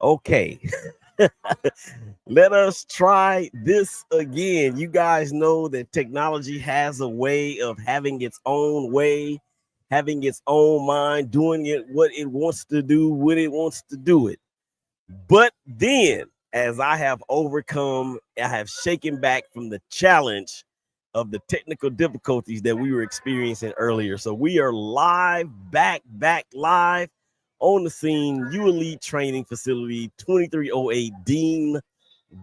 Okay. Let us try this again. You guys know that technology has a way of having its own way, having its own mind, doing it what it wants to do, when it wants to do it. But then, as I have overcome, I have shaken back from the challenge of the technical difficulties that we were experiencing earlier. So we are live, back live on the scene, U Elite Training Facility, 2308 Dean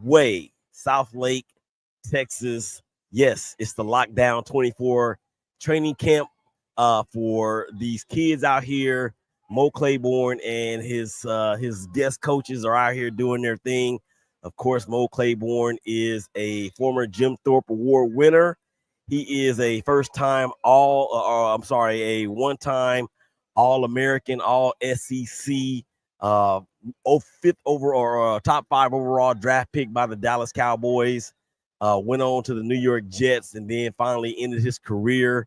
Way, South Lake, Texas. Yes, it's the Lockdown 24 training camp for these kids out here. Mo Claiborne and his guest coaches are out here doing their thing. Of course, Mo Claiborne is a former Jim Thorpe Award winner. He is a a one-time All-American, All SEC, fifth overall, top 5 overall draft pick by the Dallas Cowboys. Went on to the New York Jets and then finally ended his career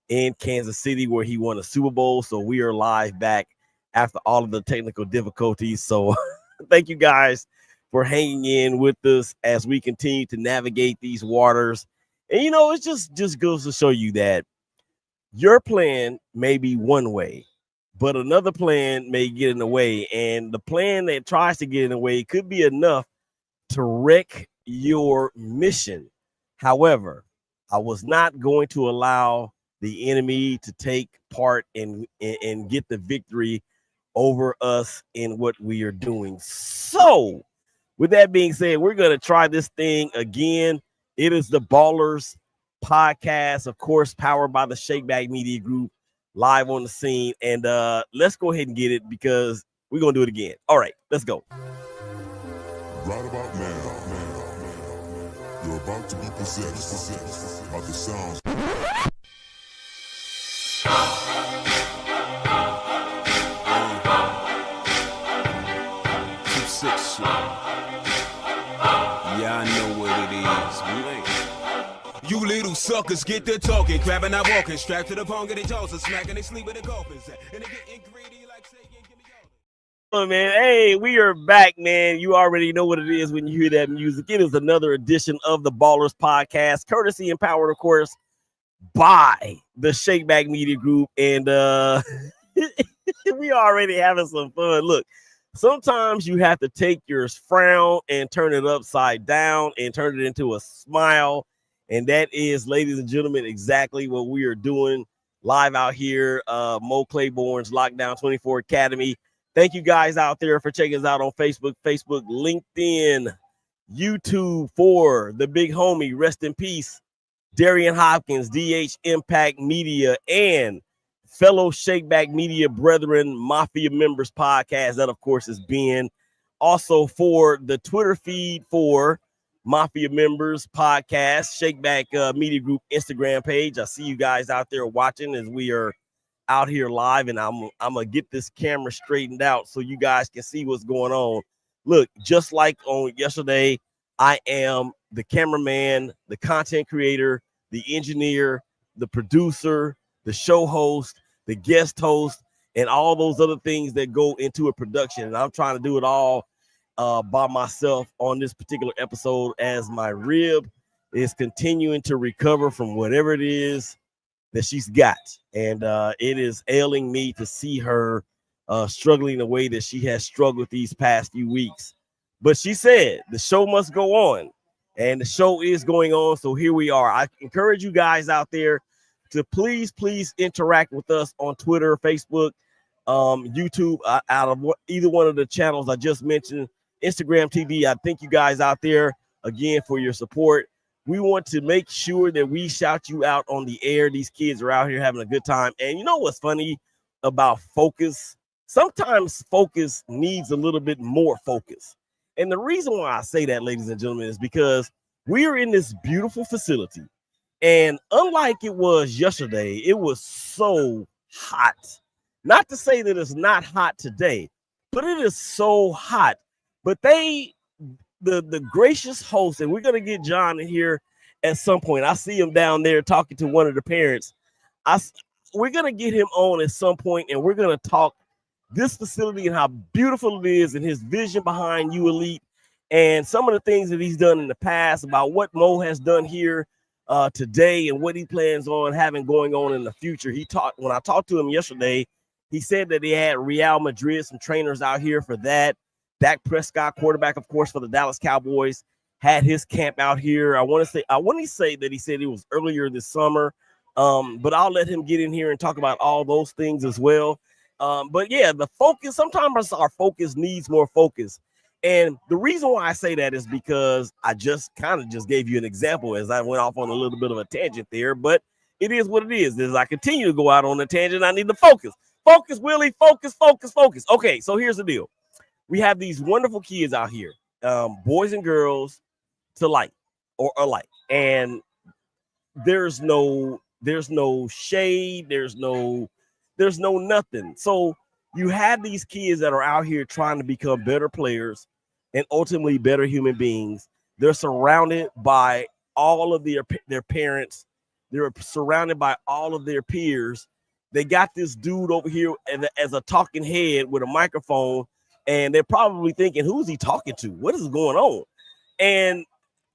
in Kansas City where he won a Super Bowl. So we are live back after all of the technical difficulties. So thank you guys for hanging in with us as we continue to navigate these waters. And it just goes to show you that your plan may be one way, but another plan may get in the way. And the plan that tries to get in the way could be enough to wreck your mission. However, I was not going to allow the enemy to take part and get the victory over us in what we are doing. So, with that being said, we're going to try this thing again. It is the Ballers Podcast, of course, powered by the Shakeback Media Group, live on the scene. And let's go ahead and get it because we're going to do it again. All right, let's go. Right about now, you're about to be possessed by the sounds. 2-6 shit. Yeah, I know what it is. You little suckers get to talking, crabbing out walking, strapped to the pong of their jaws and smacking they sleep with the coffins. And they getting greedy like saying, give me all. Oh, man. Hey, we are back, man. You already know what it is when you hear that music. It is another edition of the Ballers Podcast, courtesy and powered, of course, by the Shakeback Media Group. And we already having some fun. Look, sometimes you have to take your frown and turn it upside down and turn it into a smile. And that is, ladies and gentlemen, exactly what we are doing live out here. Mo Claiborne's Lockdown 24 Academy. Thank you guys out there for checking us out on Facebook, LinkedIn, YouTube for the big homie. Rest in peace, Darian Hopkins, DH Impact Media, and fellow Shakeback Media brethren, Mafia Members Podcast. That, of course, is Ben. Also for the Twitter feed for Mafia Members Podcast, Shakeback Media Group Instagram page. I see you guys out there watching as we are out here live, and I'm gonna get this camera straightened out so you guys can see what's going on. Look, just like on yesterday, I am the cameraman, the content creator, the engineer, the producer, the show host, the guest host, and all those other things that go into a production. And I'm trying to do it all by myself on this particular episode as my rib is continuing to recover from whatever it is that she's got. And it is ailing me to see her struggling the way that she has struggled these past few weeks. But she said the show must go on, and the show is going on. So here we are. I encourage you guys out there to please interact with us on Twitter, Facebook, YouTube, out of either one of the channels I just mentioned, Instagram TV. I thank you guys out there again for your support. We want to make sure that we shout you out on the air. These kids are out here having a good time. And you know what's funny about focus? Sometimes focus needs a little bit more focus. And the reason why I say that, ladies and gentlemen, is because we are in this beautiful facility. And unlike it was yesterday, it was so hot. Not to say that it's not hot today, but it is so hot. But the gracious host, and we're going to get John in here at some point. I see him down there talking to one of the parents. We're going to get him on at some point, and we're going to talk this facility and how beautiful it is and his vision behind You Elite and some of the things that he's done in the past about what Mo has done here today and what he plans on having going on in the future. When I talked to him yesterday, he said that he had Real Madrid, some trainers out here for that. Dak Prescott, quarterback, of course, for the Dallas Cowboys, had his camp out here. I want to say that he said it was earlier this summer, but I'll let him get in here and talk about all those things as well. But yeah, the focus, sometimes our focus needs more focus. And the reason why I say that is because I just gave you an example as I went off on a little bit of a tangent there, but it is what it is. As I continue to go out on a tangent, I need to focus. Focus, Willie, focus, focus, focus. Okay, so here's the deal. We have these wonderful kids out here, boys and girls to like or alike. And there's no shade, there's no nothing. So you have these kids that are out here trying to become better players and ultimately better human beings. They're surrounded by all of their parents. They're surrounded by all of their peers. They got this dude over here as a talking head with a microphone, and they're probably thinking, who's he talking to? What is going on? And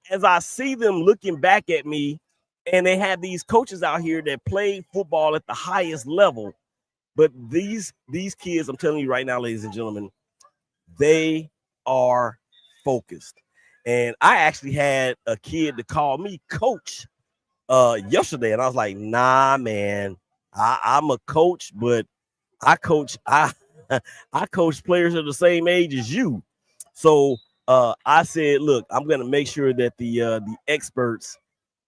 as I see them looking back at me, and they have these coaches out here that play football at the highest level, but these kids, I'm telling you right now, ladies and gentlemen, they are focused. And I actually had a kid to call me coach yesterday, and I was like, nah, man, I'm a coach, but I coach players of the same age as you. So I said, look, I'm gonna make sure that the experts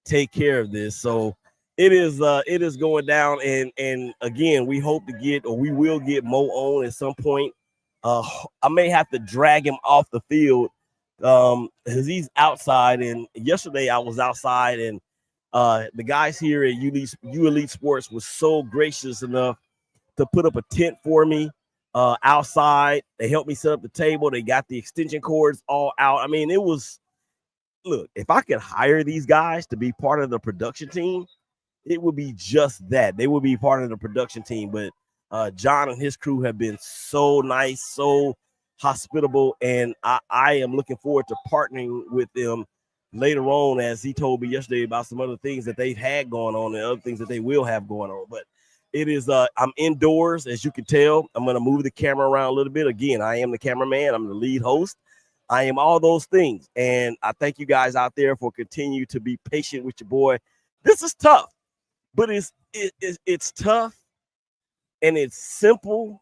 take care of this. So it is going down, and again, we hope to get, or we will get Mo on at some point. I may have to drag him off the field because he's outside. And yesterday I was outside, and the guys here at U Elite Sports was so gracious enough to put up a tent for me outside. They helped me set up the table. They got the extension cords all out. I mean, look, if I could hire these guys to be part of the production team, it would be just that. They would be part of the production team. But John and his crew have been so nice, so hospitable, and I am looking forward to partnering with them later on, as he told me yesterday about some other things that they've had going on and other things that they will have going on. But it is, I'm indoors, as you can tell. I'm going to move the camera around a little bit. Again, I am the cameraman. I'm the lead host. I am all those things. And I thank you guys out there for continue to be patient with your boy. This is tough, but it's tough, and it's simple,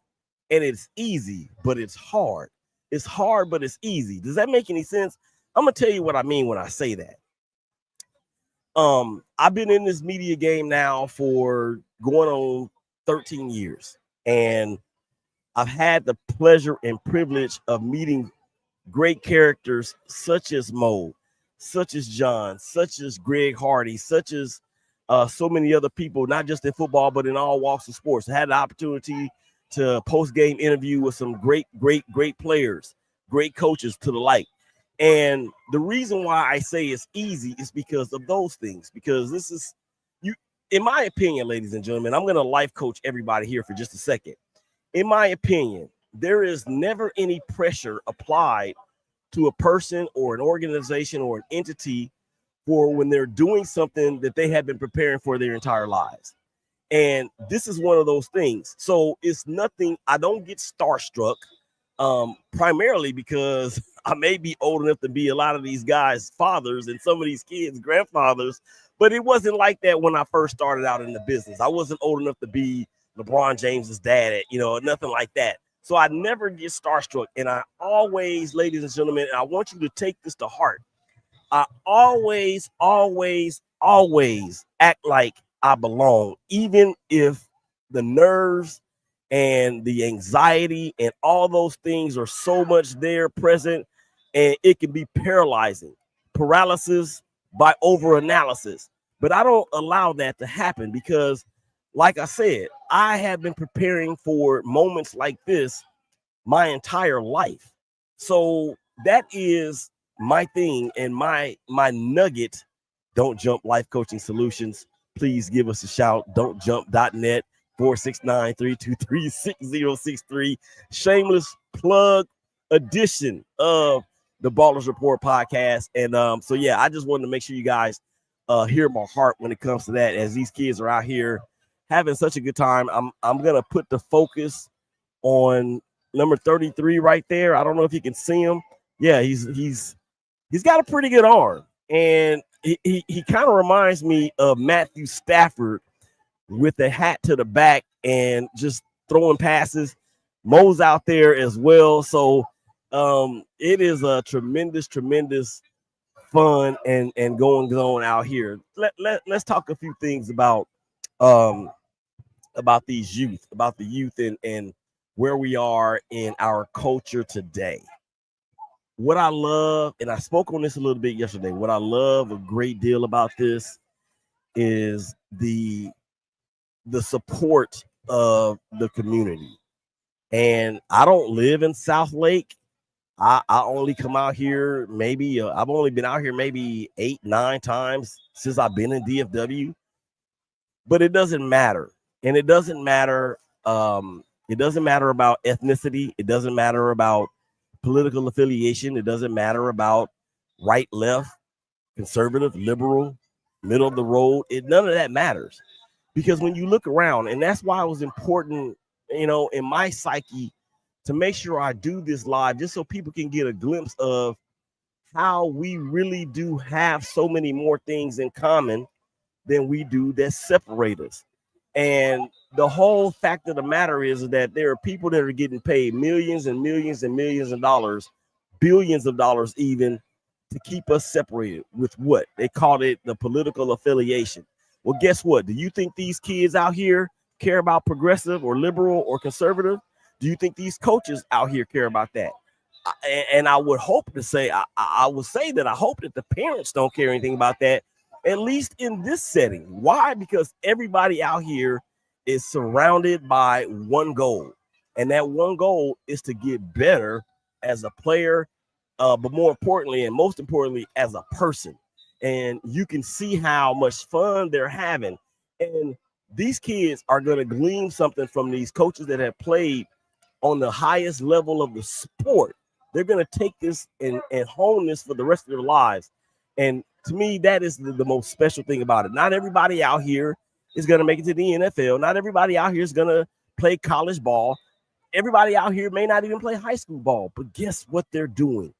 and it's easy, but it's hard. It's hard, but it's easy. Does that make any sense? I'm going to tell you what I mean when I say that. I've been in this media game now for going on 13 years, and I've had the pleasure and privilege of meeting great characters such as Mo, such as John, such as Greg Hardy, such as so many other people, not just in football, but in all walks of sports. I had the opportunity to post-game interview with some great players, great coaches to the like. And the reason why I say it's easy is because of those things, because this is, you, in my opinion, ladies and gentlemen, I'm going to life coach everybody here for just a second. In my opinion, there is never any pressure applied to a person or an organization or an entity for when they're doing something that they have been preparing for their entire lives. And this is one of those things. So it's nothing, I don't get starstruck, primarily because I may be old enough to be a lot of these guys' fathers and some of these kids' grandfathers, but it wasn't like that when I first started out in the business. I wasn't old enough to be LeBron James's dad, nothing like that. So I never get starstruck. And I always, ladies and gentlemen, and I want you to take this to heart, I always act like I belong, even if the nerves and the anxiety and all those things are so much there present, and it can be paralyzing, paralysis by overanalysis. But I don't allow that to happen because, like I said, I have been preparing for moments like this my entire life. So that is my thing and my nugget. Don't Jump Life Coaching Solutions. Please give us a shout. Don'tjump.net 469-323-6063. Shameless plug edition of the Ballers Report podcast. And so yeah, I just wanted to make sure you guys hear my heart when it comes to that, as these kids are out here having such a good time. I'm gonna put the focus on number 33 right there. I don't know if you can see him. Yeah, he's got a pretty good arm, and he kind of reminds me of Matthew Stafford with a hat to the back and just throwing passes. Mo's out there as well. So it is a tremendous fun and going on out here. Let's talk a few things about these youth, about the youth and where we are in our culture today. What I love, and I spoke on this a little bit yesterday, what I love a great deal about this is the support of the community. And I don't live in South Lake. I only come out here maybe, I've only been out here maybe 8-9 times since I've been in DFW, but it doesn't matter. And it doesn't matter. It doesn't matter about ethnicity. It doesn't matter about political affiliation. It doesn't matter about right, left, conservative, liberal, middle of the road. None of that matters, because when you look around, and that's why it was important, in my psyche, to make sure I do this live, just so people can get a glimpse of how we really do have so many more things in common than we do that separate us. And the whole fact of the matter is that there are people that are getting paid millions and millions and millions of dollars, billions of dollars even, to keep us separated with what they called it, the political affiliation. Well, guess what? Do you think these kids out here care about progressive or liberal or conservative? Do you think these coaches out here care about that? And I would hope to say, I would say that I hope that the parents don't care anything about that, at least in this setting. Why? Because everybody out here is surrounded by one goal. And that one goal is to get better as a player, but more importantly, and most importantly, as a person. And you can see how much fun they're having. And these kids are going to glean something from these coaches that have played on the highest level of the sport. They're going to take this and hone this for the rest of their lives. And to me, that is the most special thing about it. Not everybody out here is going to make it to the NFL. Not everybody out here is going to play college ball. Everybody out here may not even play high school ball. But guess what they're doing?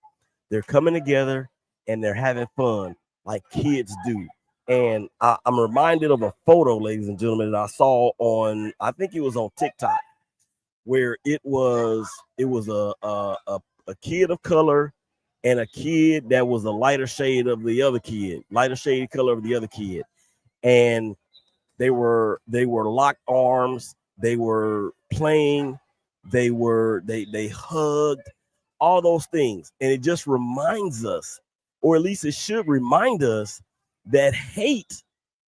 They're coming together and they're having fun like kids do. And I'm reminded of a photo, ladies and gentlemen, that I saw on, I think it was on TikTok, where it was a kid of color and a kid that was a lighter shade of the other kid, lighter shade color of the other kid. And they were locked arms. They were playing. They hugged, all those things. And it just reminds us, or at least it should remind us, that hate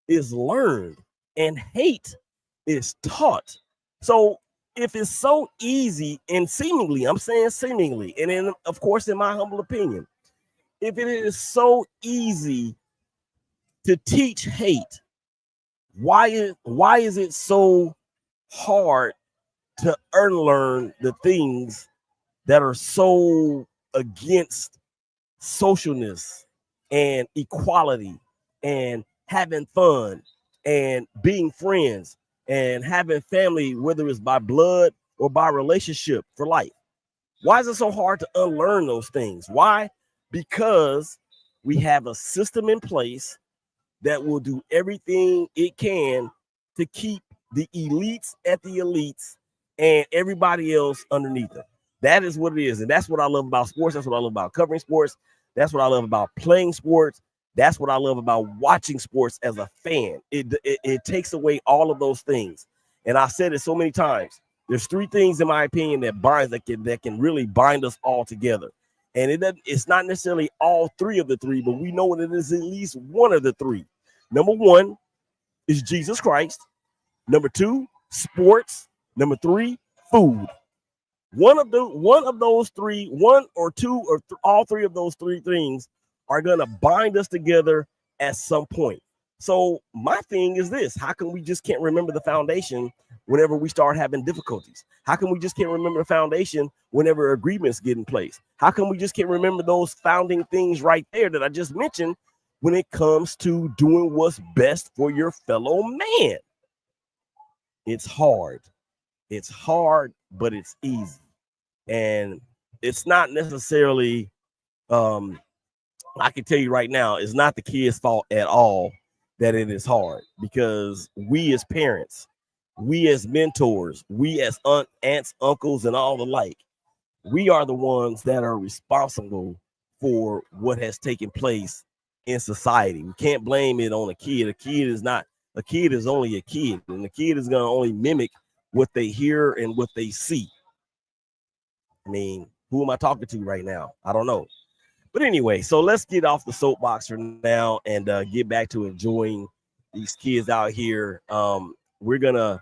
is learned and hate is taught. So if it's so easy, and seemingly, I'm saying seemingly, and then of course, in my humble opinion, if it is so easy to teach hate, why is it so hard to unlearn the things that are so against socialness and equality and having fun and being friends and having family, whether it's by blood or by relationship for life? Why is it so hard to unlearn those things? Why? Because we have a system in place that will do everything it can to keep the elites at the elites and everybody else underneath them. That is what it is. And that's what I love about sports. That's what I love about covering sports. That's what I love about playing sports. That's what I love about watching sports as a fan. It takes away all of those things. And I've said it so many times. There's three things, in my opinion, that can really bind us all together. And it's not necessarily all three of the three, but we know it is at least one of the three. Number one is Jesus Christ. Number two, sports. Number three, food. One of those three, one or two or all three of those three things are going to bind us together at some point. So my thing is this: how come we just can't remember the foundation whenever we start having difficulties? How come we just can't remember the foundation whenever agreements get in place? How come we just can't remember those founding things right there that I just mentioned when it comes to doing what's best for your fellow man? It's hard. It's hard, but it's easy. And it's not necessarily, I can tell you right now, it's not the kid's fault at all that it is hard, because we as parents, we as mentors, we as aunts, uncles, and all the like, we are the ones that are responsible for what has taken place in society. We can't blame it on a kid. A kid is only a kid, and the kid is going to only mimic what they hear and what they see. I mean, who am I talking to right now? I don't know. But anyway, so let's get off the soapbox for now and get back to enjoying these kids out here. We're gonna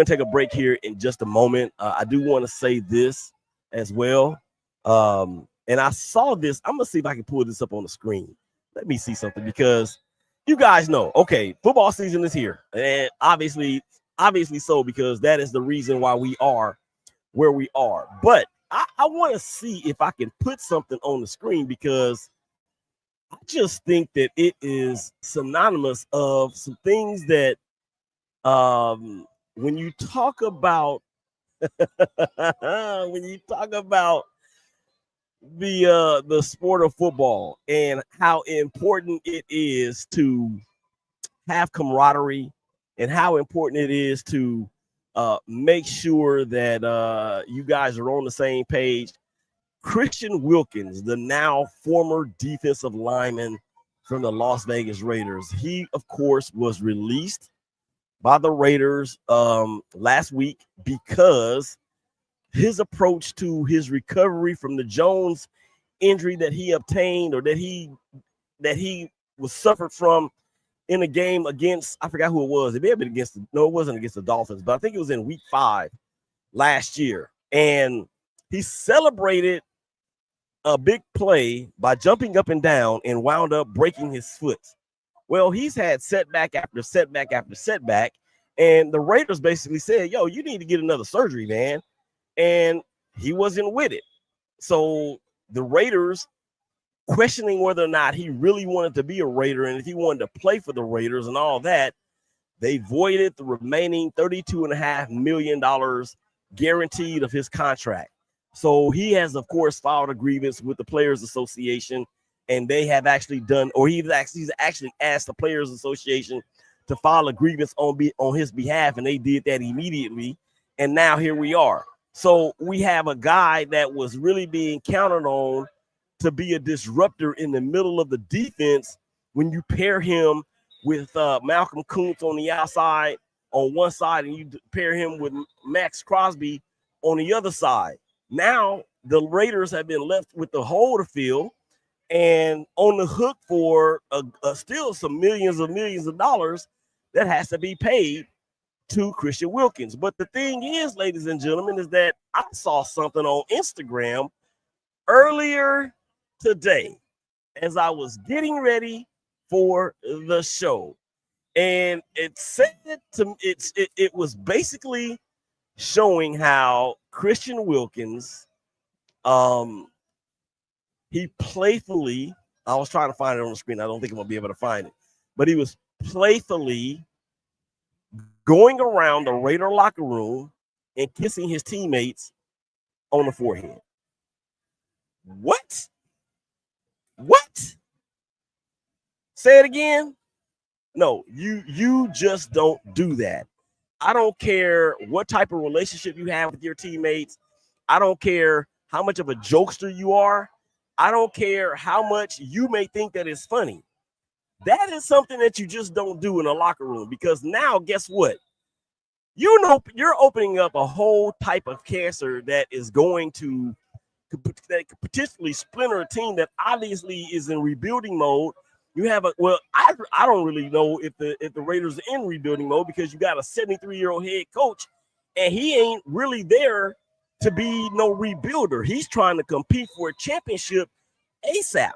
take a break here in just a moment. I do want to say this as well. And I saw this. I'm gonna see if I can pull this up on the screen. Let me see something, because you guys know, okay, football season is here, and obviously so, because that is the reason why we are where we are. But I want to see if I can put something on the screen, because I just think that it is synonymous of some things that when you talk about the sport of football and how important it is to have camaraderie, and how important it is to make sure that you guys are on the same page. Christian Wilkins, the now former defensive lineman from the Las Vegas Raiders, he, of course, was released by the Raiders last week because his approach to his recovery from the Jones injury that he obtained, or that he was suffered from in a game against, I forgot who it was. It may have been against, no, it wasn't against the Dolphins, but I think it was in week 5 last year. And he celebrated a big play by jumping up and down and wound up breaking his foot. Well, he's had setback after setback after setback. And the Raiders basically said, yo, you need to get another surgery, man. And he wasn't with it. So the Raiders, questioning whether or not he really wanted to be a Raider and if he wanted to play for the Raiders and all that, they voided the remaining $32.5 million guaranteed of his contract. So he has, of course, filed a grievance with the Players Association, and they have actually done, or he's actually asked the Players Association to file a grievance on his behalf, and they did that immediately. And now here we are. So we have a guy that was really being counted on to be a disruptor in the middle of the defense. When you pair him with Malcolm Kuntz on the outside on one side, and you pair him with Max Crosby on the other side. Now the Raiders have been left with the whole of the field and on the hook for still some millions of dollars that has to be paid to Christian Wilkins. But the thing is, ladies and gentlemen, is that I saw something on Instagram earlier today as I was getting ready for the show, and it said it was basically showing how Christian Wilkins, he playfully, I was trying to find it on the screen, I don't think I'm gonna be able to find it, but he was playfully going around the Raider locker room and kissing his teammates on the forehead. What? Say it again. No, you just don't do that. I don't care what type of relationship you have with your teammates. I don't care how much of a jokester you are. I don't care how much you may think that is funny. That is something that you just don't do in a locker room, because now guess what? You know, you're opening up a whole type of cancer that is going to that could potentially splinter a team that obviously is in rebuilding mode. You have I don't really know if the Raiders are in rebuilding mode, because you got a 73-year-old head coach, and he ain't really there to be no rebuilder. He's trying to compete for a championship ASAP.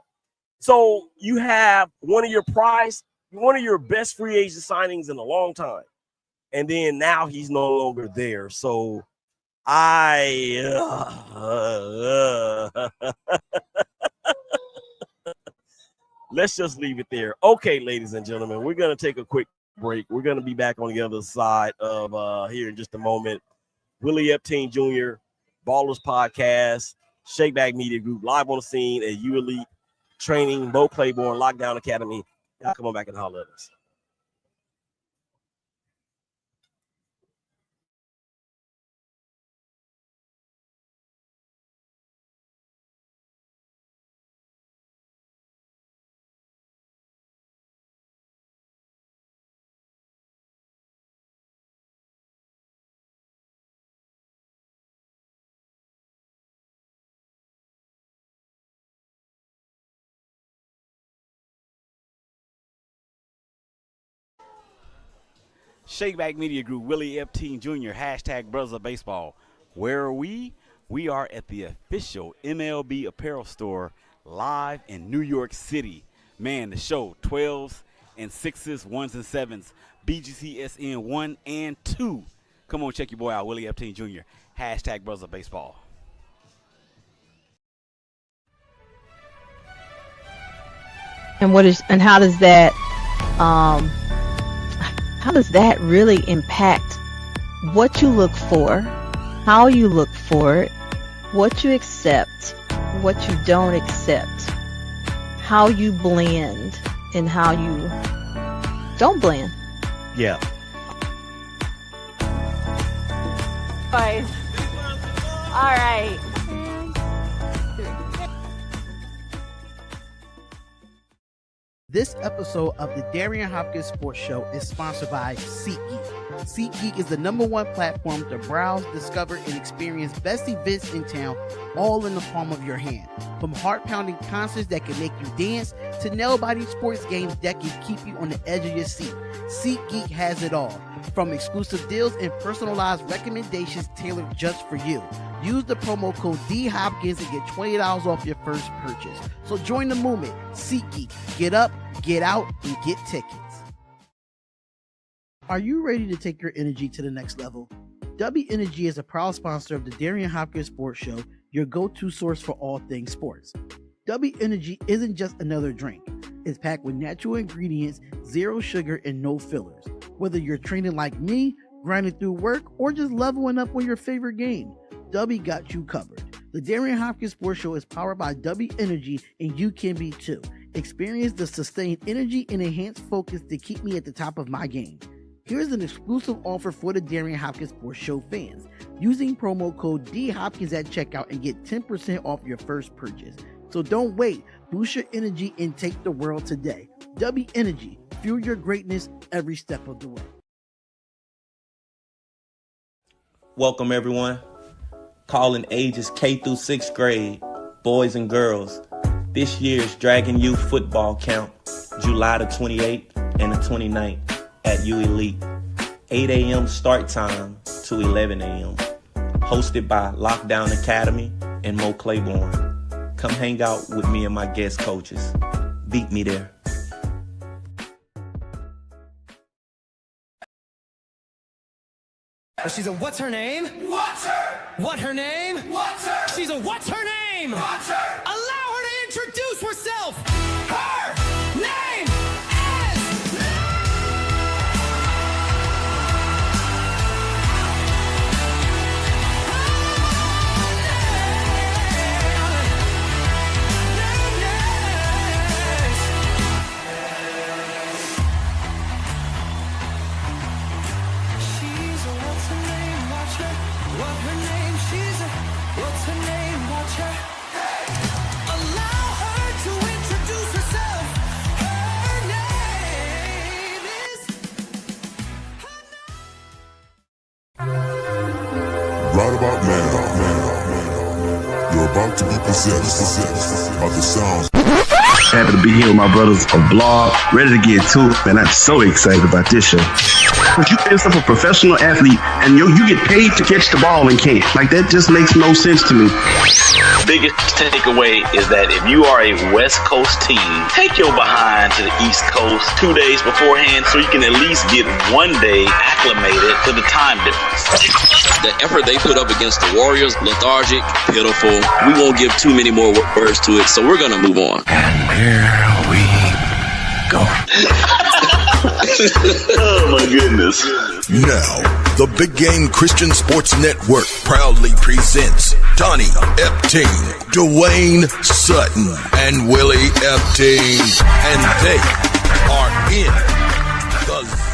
So you have one of your prized one of your best free agent signings in a long time. And then now he's no longer there. So let's just leave it there. Okay, ladies and gentlemen, we're going to take a quick break. We're going to be back on the other side of here in just a moment. Willie Epting Jr., Ballers Podcast, Shakeback Media Group, live on the scene at U Elite Training, Bo Claiborne, Lockdown Academy. Y'all come on back and holler at us. Shakeback Media Group, Willie Epting Jr., hashtag Brothers of Baseball. Where are we? We are at the official MLB apparel store live in New York City. Man, the show, 12s and 6s, 1s and 7s, BGCSN 1 and 2. Come on, check your boy out, Willie Epting Jr., hashtag Brothers of Baseball. And how does that really impact what you look for, how you look for it, what you accept, what you don't accept, how you blend, and how you don't blend? Yeah. Boys. All right. This episode of the Darian Hopkins Sports Show is sponsored by SeatGeek. SeatGeek is the #1 platform to browse, discover, and experience best events in town, all in the palm of your hand. From heart-pounding concerts that can make you dance to nail-biting sports games that can keep you on the edge of your seat. SeatGeek has it all, from exclusive deals and personalized recommendations tailored just for you. Use the promo code DHopkins and get $20 off your first purchase. So join the movement. SeatGeek. Get up, get out, and get tickets. Are you ready to take your energy to the next level? W Energy is a proud sponsor of the Darian Hopkins Sports Show, your go-to source for all things sports. W Energy isn't just another drink. It's packed with natural ingredients, zero sugar, and no fillers. Whether you're training like me, grinding through work, or just leveling up on your favorite game, W got you covered. The Darian Hopkins Sports Show is powered by W Energy, and you can be too. Experience the sustained energy and enhanced focus to keep me at the top of my game. Here's an exclusive offer for the Darian Hopkins Sports Show fans. Using promo code DHopkins at checkout and get 10% off your first purchase. So don't wait. Boost your energy and take the world today. W Energy. Fuel your greatness every step of the way. Welcome, everyone. Calling ages K through 6th grade, boys and girls. This year's Dragon Youth football camp, July the 28th and the 29th at U Elite. 8 a.m. start time to 11 a.m. Hosted by Lockdown Academy and Mo Claiborne. Come hang out with me and my guest coaches. Beat me there. She's a what's her name? What's her? What her name? What's her? She's a what's her name? What's her? Allow her to introduce herself. Her name is... She's a what's her name? Watch her. What her name? She's a what's her name? Watch her. Allow her to introduce herself. Her name is... Right about now, you're about to be possessed by the sounds Happy to be here with my brothers on Blog. Ready to get to it, man. I'm so excited about this show. If you pay yourself a professional athlete and you get paid to catch the ball and can't, like that just makes no sense to me. Biggest takeaway is that if you are a West Coast team, take your behind to the East Coast 2 days beforehand so you can at least get 1 day acclimated to the time difference. The effort they put up against the Warriors, lethargic, pitiful. We won't give too many more words to it, so we're going to move on. And here we go. Oh my goodness. Now, the Big Game Christian Sports Network proudly presents Donnie Epting, Dwayne Sutton, and Willie Epting. And they are in the zone.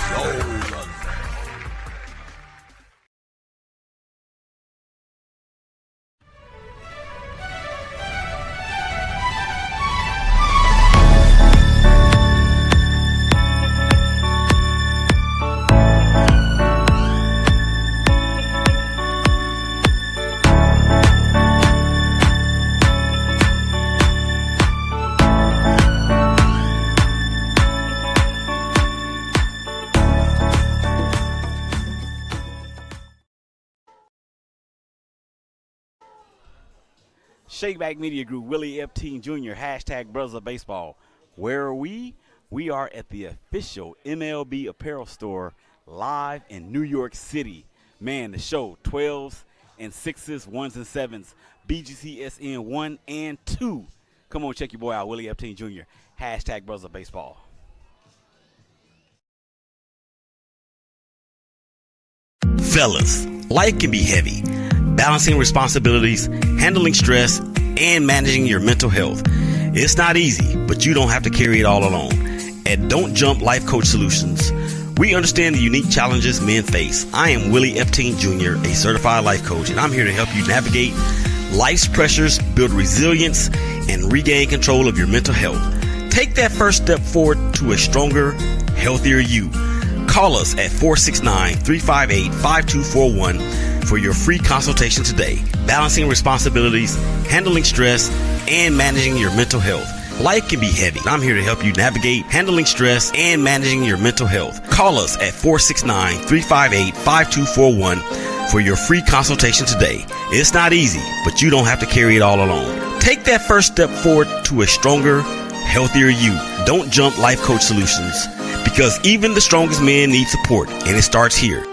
Shakeback Media Group, Willie Epting Jr., hashtag Brothers of Baseball. Where are we? We are at the official MLB apparel store live in New York City. Man, the show, 12s and 6s, 1s and 7s, BGCSN 1 and 2. Come on, check your boy out, Willie Epting Jr., hashtag Brothers of Baseball. Fellas, life can be heavy. Balancing responsibilities, handling stress, and managing your mental health. It's not easy, but you don't have to carry it all alone. At Don't Jump Life Coach Solutions, we understand the unique challenges men face. I am Willie Epting Jr., a certified life coach, and I'm here to help you navigate life's pressures, build resilience, and regain control of your mental health. Take that first step forward to a stronger, healthier you. Call us at 469-358-5241 for your free consultation today. Balancing responsibilities, handling stress, and managing your mental health. Life can be heavy. I'm here to help you navigate handling stress and managing your mental health. Call us at 469-358-5241 for your free consultation today. It's not easy, but you don't have to carry it all alone. Take that first step forward to a stronger, healthier you. Don't Jump Life Coach Solutions, because even the strongest men need support, and it starts here.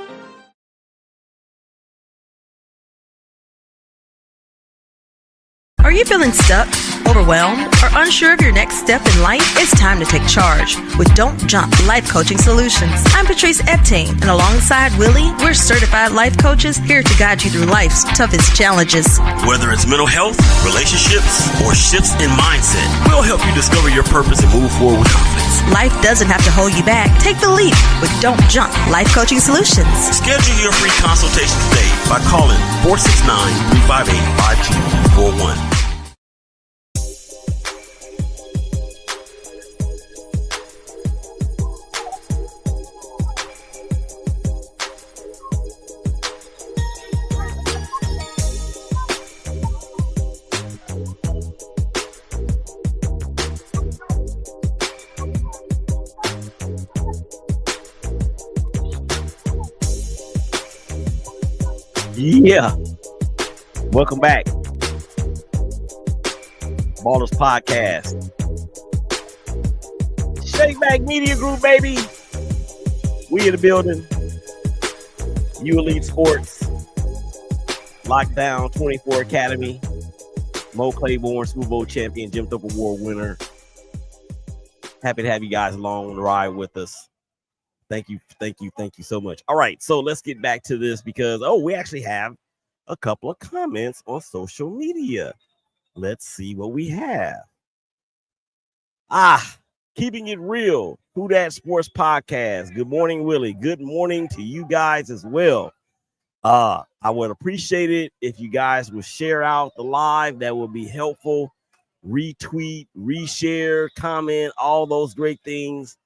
Are you feeling stuck, overwhelmed, or unsure of your next step in life? It's time to take charge with Don't Jump Life Coaching Solutions. I'm Patrice Epting, and alongside Willie, we're certified life coaches here to guide you through life's toughest challenges. Whether it's mental health, relationships, or shifts in mindset, we'll help you discover your purpose and move forward with confidence. Life doesn't have to hold you back. Take the leap with Don't Jump Life Coaching Solutions. Schedule your free consultation today by calling 469-358-5241. Yeah. Welcome back. Ballers Podcast. Shakeback Media Group, baby. We in the building. You Elite Sports. Lockdown24 Academy. Mo Claiborne, Super Bowl champion, Jim Thorpe Award winner. Happy to have you guys along on the ride with us. Thank you so much. All right, so let's get back to this because, we actually have a couple of comments on social media. Let's see what we have. Keeping it real, Who Dat Sports Podcast. Good morning, Willie. Good morning to you guys as well. I would appreciate it if you guys would share out the live. That would be helpful. Retweet, reshare, comment, all those great things.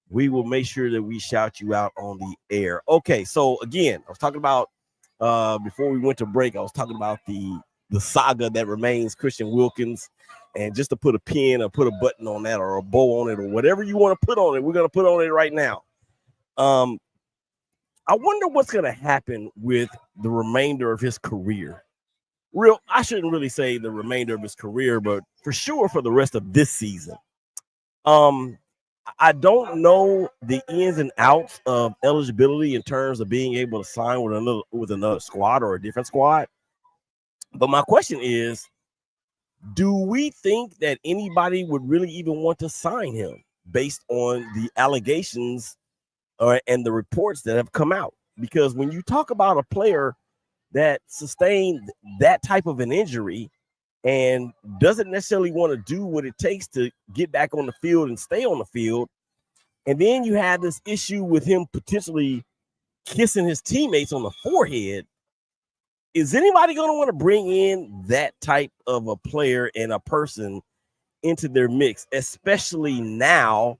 We will make sure that we shout you out on the air. Okay, so again, I was talking about before we went to break, I was talking about the saga that remains Christian Wilkins And just to put a pin or put a button on that or a bow on it or whatever you want to put on it, we're going to put on it right now. I wonder what's going to happen with the remainder of his career. I shouldn't really say the remainder of his career, but for sure for the rest of this season. I don't know the ins and outs of eligibility in terms of being able to sign with another squad or a different squad. But my question is, do we think that anybody would really even want to sign him based on the allegations and the reports that have come out? Because when you talk about a player that sustained that type of an injury and doesn't necessarily want to do what it takes to get back on the field and stay on the field, and then you have this issue with him potentially kissing his teammates on the forehead, is anybody going to want to bring in that type of a player and a person into their mix, especially now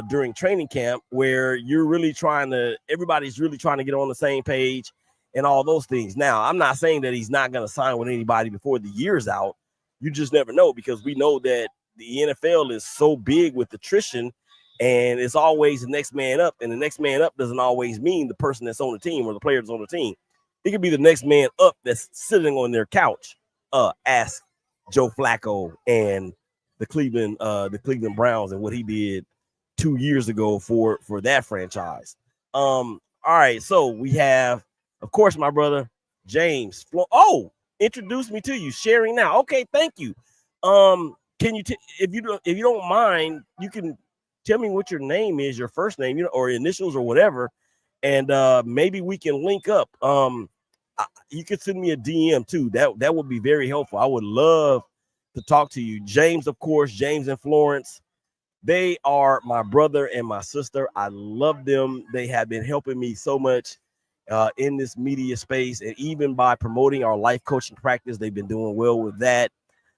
during training camp where everybody's really trying to get on the same page and all those things? Now, I'm not saying that he's not going to sign with anybody before the year's out. You just never know, because we know that the NFL is so big with attrition, and it's always the next man up. And the next man up doesn't always mean the person that's on the team or the player that's on the team. It could be the next man up that's sitting on their couch. Ask Joe Flacco and the Cleveland Browns and what he did 2 years ago for that franchise. All right, so we have, of course, my brother James. Introduce me to you. Sharing now. Okay, thank you. Can you, if you don't mind, you can tell me what your name is, your first name, or initials or whatever, and maybe we can link up. You could send me a DM too. That would be very helpful. I would love to talk to you. James, of course, James and Florence. They are my brother and my sister. I love them. They have been helping me so much in this media space, and even by promoting our life coaching practice, they've been doing well with that.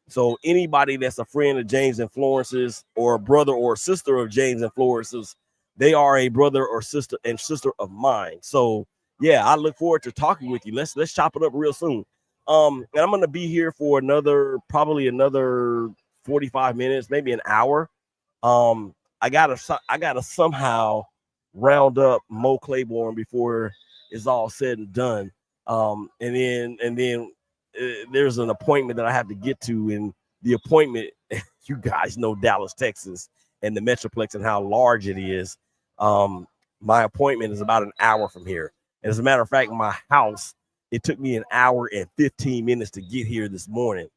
So anybody that's a friend of James and Florence's, or a brother or sister of James and Florence's, they are a brother or sister of mine. So yeah, I look forward to talking with you. Let's chop it up real soon. And I'm gonna be here for probably another 45 minutes, maybe an hour. I gotta somehow round up Mo Claiborne before it's all said and done. And then there's an appointment that I have to get to, and the appointment, you guys know Dallas, Texas, and the Metroplex and how large it is. My appointment is about an hour from here. As a matter of fact, my house, it took me an hour and 15 minutes to get here this morning.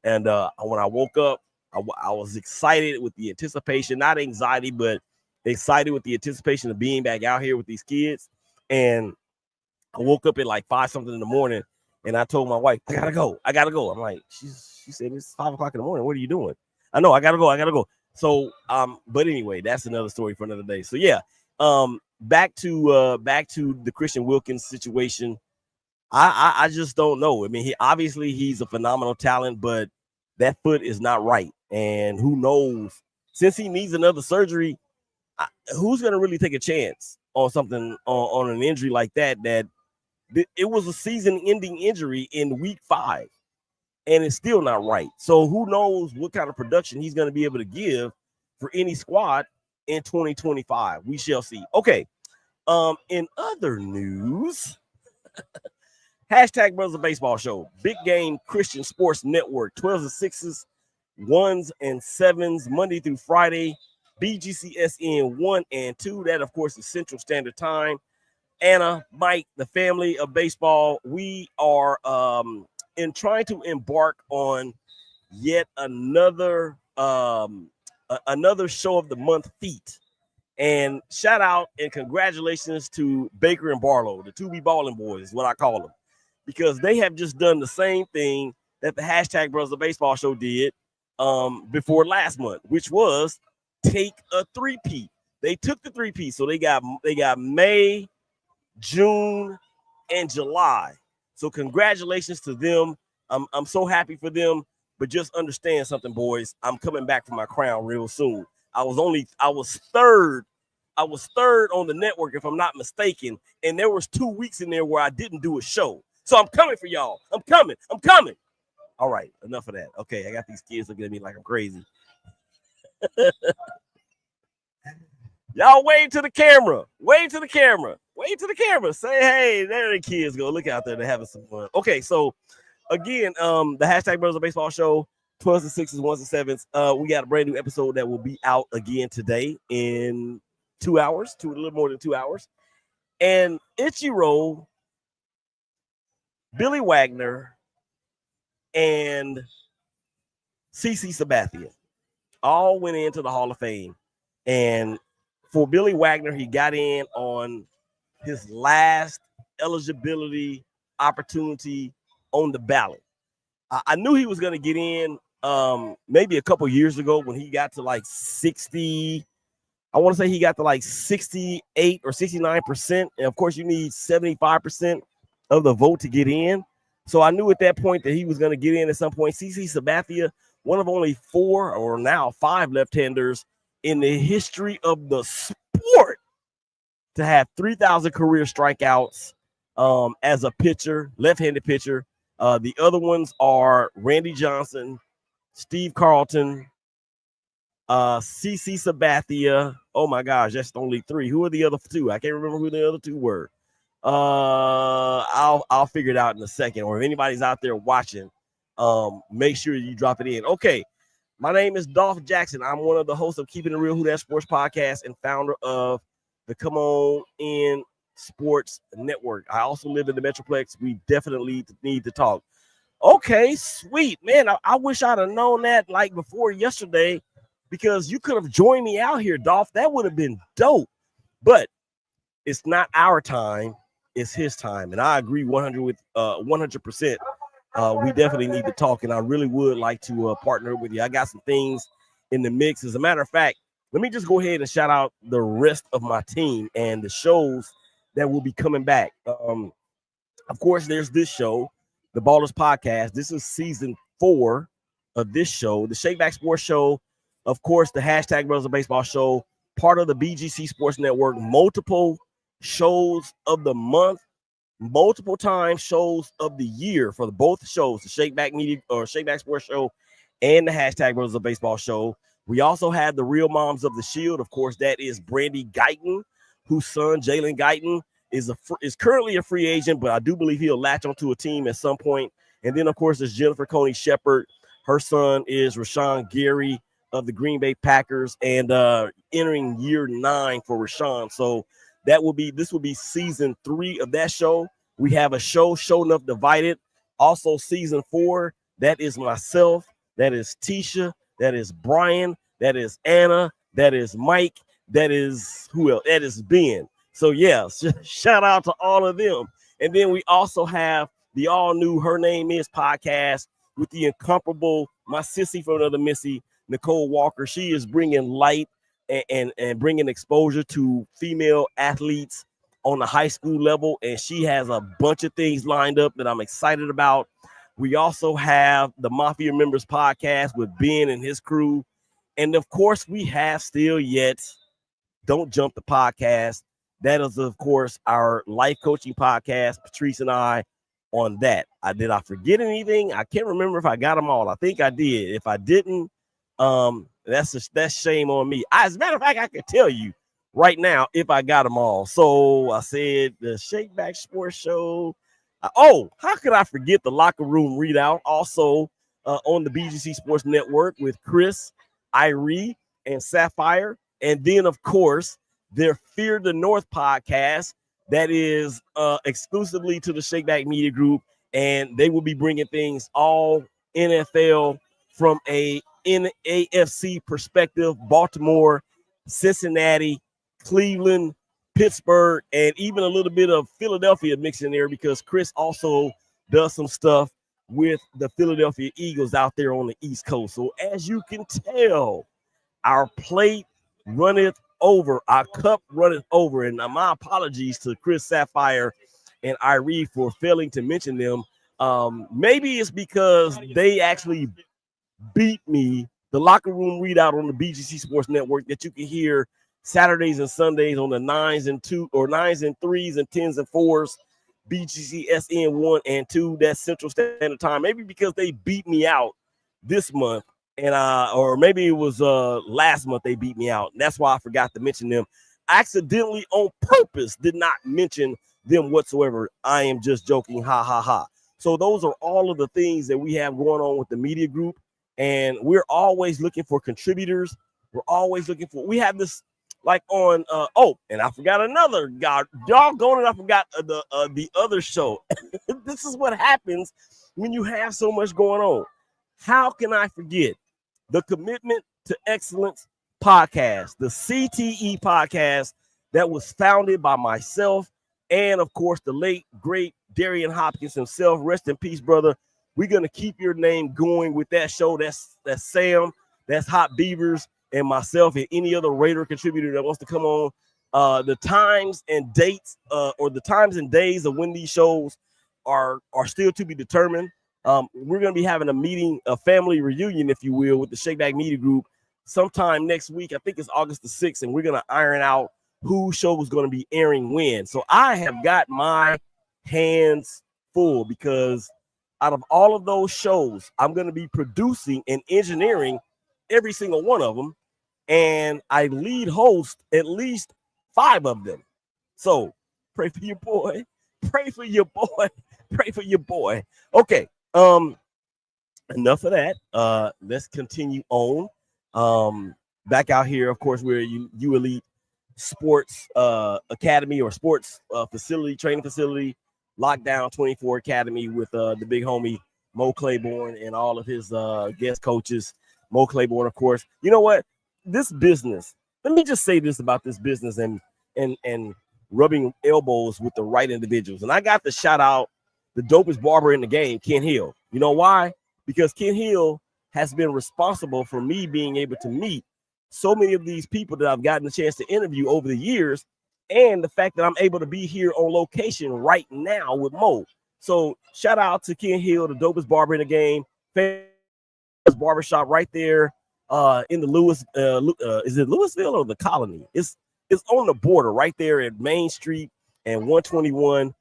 And when I woke up, I was excited with the anticipation, not anxiety, but excited with the anticipation of being back out here with these kids. And I woke up at like 5 something in the morning, and I told my wife, I gotta go. I'm like, she said, it's 5 o'clock in the morning. What are you doing? I know, I gotta go. So, but anyway, that's another story for another day. So yeah, back to the Christian Wilkins situation. I just don't know. I mean, he's a phenomenal talent, but that foot is not right. And who knows, since he needs another surgery, who's going to really take a chance on something, on an injury like that it was a season-ending injury in week 5, and it's still not right. So who knows what kind of production he's going to be able to give for any squad in 2025. We shall see. Okay. In other news, hashtag Brothers of Baseball Show, Big Game Christian Sports Network, 12s and 6s, 1s and 7s, Monday through Friday, BGCSN 1 and 2. That, of course, is Central Standard Time. Anna, Mike, the family of baseball, we are in trying to embark on yet another show of the month feat. And shout out and congratulations to Baker and Barlow, the 2B Balling Boys is what I call them, because they have just done the same thing that the hashtag Brothers of Baseball Show did before last month, which was take a 3-peat. They took the 3-peat, so they got May, June, and July. So congratulations to them. I'm so happy for them, but just understand something, boys. I'm coming back for my crown real soon. I was third on the network, if I'm not mistaken, and there was 2 weeks in there where I didn't do a show. So I'm coming for y'all. I'm coming. All right, enough of that. Okay, I got these kids looking at me like I'm crazy. Y'all wave to the camera. Wave to the camera. Wave to the camera. Say, hey, there the kids go. Look out there. They're having some fun. Okay, so again, the hashtag Brothers of Baseball show, 12s and 6s, 1s and 7s. We got a brand new episode that will be out again today in 2 hours, a little more than 2 hours. And Ichiro, Billy Wagner, and CC Sabathia all went into the Hall of Fame. And for Billy Wagner, he got in on his last eligibility opportunity on the ballot. I knew he was going to get in maybe a couple years ago when he got to like 60. I want to say he got to like 68 or 69%. And of course, you need 75% of the vote to get in. So I knew at that point that he was going to get in at some point. CC Sabathia, one of only 4 or now 5 left-handers in the history of the sport to have 3,000 career strikeouts as a pitcher, left-handed pitcher. The other ones are Randy Johnson, Steve Carlton, CC Sabathia. Oh my gosh, that's only 3. Who are the other 2? I can't remember who the other 2 were. I'll figure it out in a second. Or if anybody's out there watching, make sure you drop it in. Okay. My name is Dolph Jackson. I'm one of the hosts of Keeping It Real Who That Sports podcast and founder of the Come On In Sports Network. I also live in the Metroplex. We definitely need to talk. Okay, sweet, man. I wish I'd have known that like before yesterday, because you could have joined me out here, Dolph. That would have been dope. But it's not our time; it's his time, and I agree 100%. We definitely need to talk, and I really would like to partner with you. I got some things in the mix. As a matter of fact, let me just go ahead and shout out the rest of my team and the shows that will be coming back. Of course, there's this show, the Ballers Podcast. This is season 4 of this show, the Shakeback Sports Show. Of course, the hashtag Brothers of Baseball show, part of the BGC Sports Network, multiple shows of the month, multiple times shows of the year for both shows, the Shakeback Media or Shakeback Sports Show and the hashtag Brothers of Baseball show. We also have the Real Moms of the Shield. Of course, that is Brandy Guyton, whose son Jalen Guyton is currently a free agent, but I do believe he'll latch onto a team at some point. And then, of course, there's Jennifer Coney Shepard. Her son is Rashawn Gary of the Green Bay Packers, and entering year 9 for Rashawn. So this will be season 3 of that show. We have a show Enough Divided. Also season 4, that is myself, that is Tisha, that is Brian, that is Anna, that is Mike, that is who else? That is Ben. So yeah, shout out to all of them. And then we also have the all new Her Name Is podcast with the incomparable, my sissy from another Missy, Nicole Walker. She is bringing light and bringing exposure to female athletes on the high school level, and she has a bunch of things lined up that I'm excited about. We also have the Mafia Members podcast with Ben and his crew, and of course we have still yet Don't Jump the podcast. That is, of course, our life coaching podcast, Patrice and I on that. Did I forget anything? I can't remember if I got them all. I think I did. If I didn't, that's shame on me. As a matter of fact, I can tell you right now if I got them all. So I said the Shakeback Sports Show. How could I forget the Locker Room Readout? Also on the BGC Sports Network with Chris, Irie, and Sapphire. And then, of course, their Fear the North podcast that is exclusively to the Shakeback Media Group. And they will be bringing things all NFL from a NAFC perspective, Baltimore, Cincinnati, Cleveland, Pittsburgh, and even a little bit of Philadelphia mixed in there, because Chris also does some stuff with the Philadelphia Eagles out there on the East Coast. So as you can tell, our plate runneth over, our cup runneth over. And my apologies to Chris, Sapphire, and Irie for failing to mention them. Maybe it's because they actually beat me. The Locker Room Readout on the BGC Sports Network that you can hear Saturdays and Sundays on the 9s and 2 or 9s and 3s and 10s and 4s. BGCSN 1 and 2. That's Central Standard Time. Maybe because they beat me out this month, and or maybe it was last month they beat me out. That's why I forgot to mention them. Accidentally on purpose did not mention them whatsoever. I am just joking. Ha ha ha. So those are all of the things that we have going on with the media group, and we're always looking for contributors. We're always looking for. We have this like on and I forgot another doggone it. I forgot the other show. This is what happens when you have so much going on. How can I forget the Commitment to Excellence podcast, the CTE podcast that was founded by myself and, of course, the late, great Darian Hopkins himself. Rest in peace, brother. We're going to keep your name going with that show. That's Sam, that's Hot Beavers, and myself, and any other Raider contributor that wants to come on. The times and dates or the times and days of when these shows are still to be determined. We're going to be having a meeting, a family reunion, if you will, with the Shakeback Media Group sometime next week. I think it's August the 6th, and we're going to iron out whose show is going to be airing when. So I have got my hands full because out of all of those shows, I'm going to be producing and engineering every single one of them, and I lead host at least 5 of them. So pray for your boy. Pray for your boy. Pray for your boy. Okay. Enough of that. Let's continue on. Back out here, of course, we're U Elite Sports Academy or sports facility, training facility, Lockdown24 Academy with the big homie Mo Claiborne and all of his guest coaches. Mo Claiborne, of course. You know what? This business, let me just say this about this business and rubbing elbows with the right individuals. And I got to shout out the dopest barber in the game, Ken Hill. You know why? Because Ken Hill has been responsible for me being able to meet so many of these people that I've gotten a chance to interview over the years, and the fact that I'm able to be here on location right now with Mo. So shout out to Ken Hill, the dopest barber in the game. Barbershop right there in the Lewis, is it Louisville or the Colony? It's on the border right there at Main Street and 121.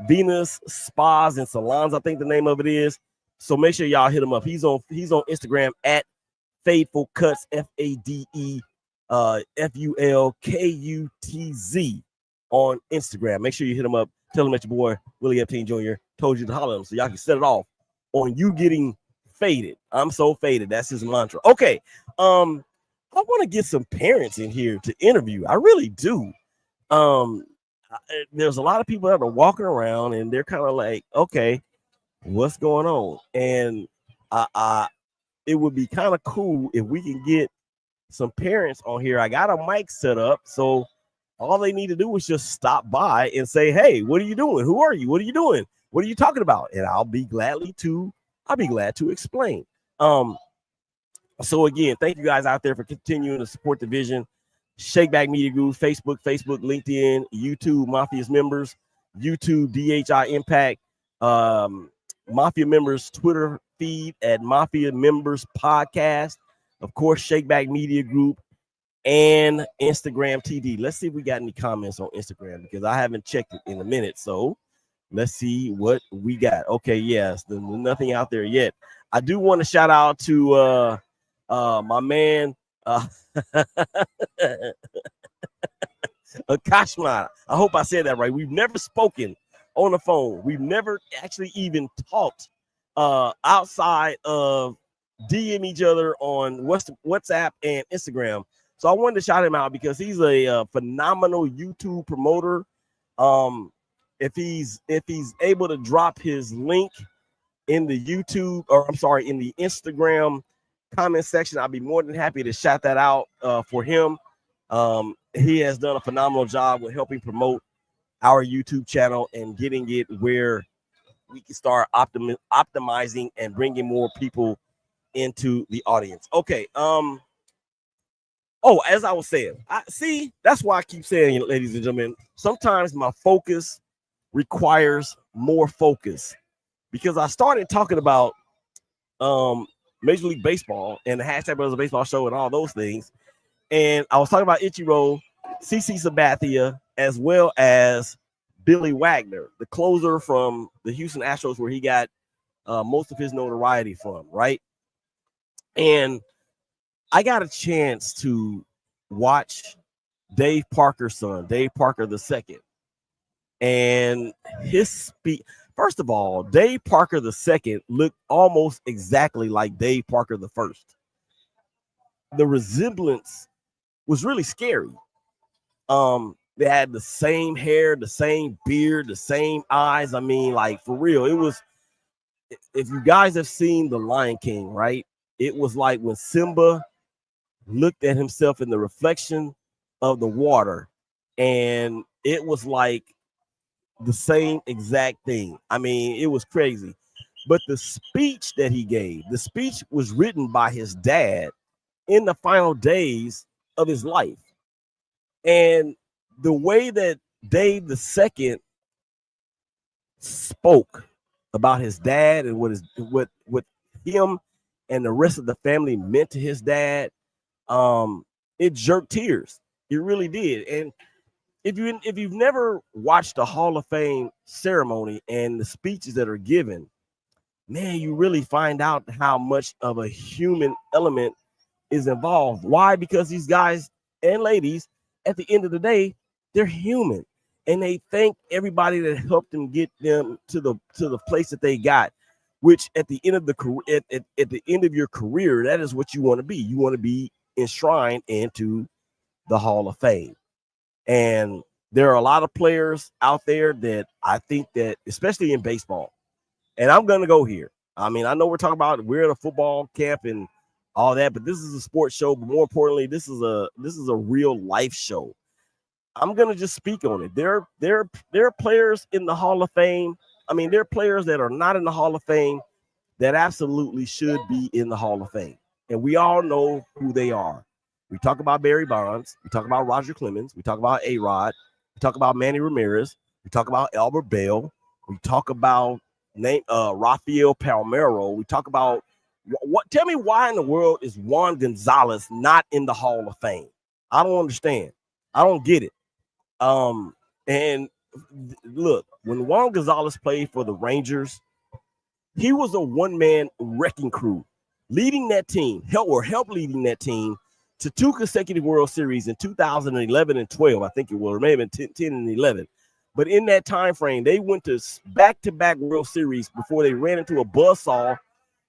Venus Spas and Salons, I think the name of it is. So make sure y'all hit him up. He's on Instagram at Fadeful Cuts, FADE FULKUTZ on Instagram. Make sure you hit him up. Tell him that your boy Willie Epting Jr. told you to holler at him so y'all can set it off on you getting faded. I'm so faded. That's his mantra. Okay. I want to get some parents in here to interview. I really do. There's a lot of people that are walking around and they're kind of like, okay, what's going on? And it would be kind of cool if we can get some parents on here. I got a mic set up, so all they need to do is just stop by and say, hey, what are you doing? Who are you? What are you doing? What are you talking about? And I'll be glad to explain. So again, thank you guys out there for continuing to support the vision. Shakeback Media Group, Facebook, LinkedIn, YouTube, Mafia's members, YouTube, DHI Impact, Mafia members, Twitter feed at Mafia Members Podcast, of course, Shakeback Media Group, and Instagram TV. Let's see if we got any comments on Instagram because I haven't checked it in a minute. So let's see what we got. Okay, yes, there's nothing out there yet. I do want to shout out to my man Kashman. I hope I said that right. We've never spoken on the phone. We've never actually even talked outside of DM each other on WhatsApp and Instagram. So I wanted to shout him out because he's a phenomenal YouTube promoter. If he's able to drop his link in the YouTube, or I'm sorry, in the Instagram comment section, I'll be more than happy to shout that out for him. He has done a phenomenal job with helping promote our YouTube channel and getting it where we can start optimizing and bringing more people into the audience. Okay. As I was saying, that's why I keep saying, ladies and gentlemen, sometimes my focus requires more focus because I started talking about Major League Baseball and the hashtag Brothers of Baseball show and all those things. And I was talking about Ichiro, CC Sabathia, as well as Billy Wagner, the closer from the Houston Astros, where he got most of his notoriety from, right? And I got a chance to watch Dave Parker's son, Dave Parker II, and his speech. First of all, Dave Parker II looked almost exactly like Dave Parker I. The resemblance was really scary. They had the same hair, the same beard, the same eyes. I mean, like, for real, it was. If you guys have seen The Lion King, right? It was like when Simba looked at himself in the reflection of the water, and it was like the same exact thing. I mean, it was crazy. But the speech that he gave, the speech was written by his dad in the final days of his life. And the way that Dave II spoke about his dad and what him and the rest of the family meant to his dad, it jerked tears. It really did. And if you've never watched the Hall of Fame ceremony and the speeches that are given, man, you really find out how much of a human element is involved. Why? Because these guys and ladies, at the end of the day, they're human, and they thank everybody that helped them get them to the place that they got. Which at the end of the career, at the end of your career, that is what you want to be. You want to be enshrined into the Hall of Fame. And there are a lot of players out there that I think that, especially in baseball, and I'm going to go here. I mean, I know we're in a football camp and all that, but this is a sports show. But more importantly, this is a real life show. I'm going to just speak on it. There are players in the Hall of Fame. I mean, there are players that are not in the Hall of Fame that absolutely should be in the Hall of Fame. And we all know who they are. We talk about Barry Bonds. We talk about Roger Clemens. We talk about A-Rod. We talk about Manny Ramirez. We talk about Albert Bell. We talk about Rafael Palmeiro. We talk about what? Tell me why in the world is Juan Gonzalez not in the Hall of Fame? I don't understand. I don't get it. And look, when Juan Gonzalez played for the Rangers, he was a one-man wrecking crew, leading that team, help leading that team to 2 consecutive World Series in 2011 and 12. I think it was, or maybe 10 and 11. But in that time frame, they went to back-to-back World Series before they ran into a buzzsaw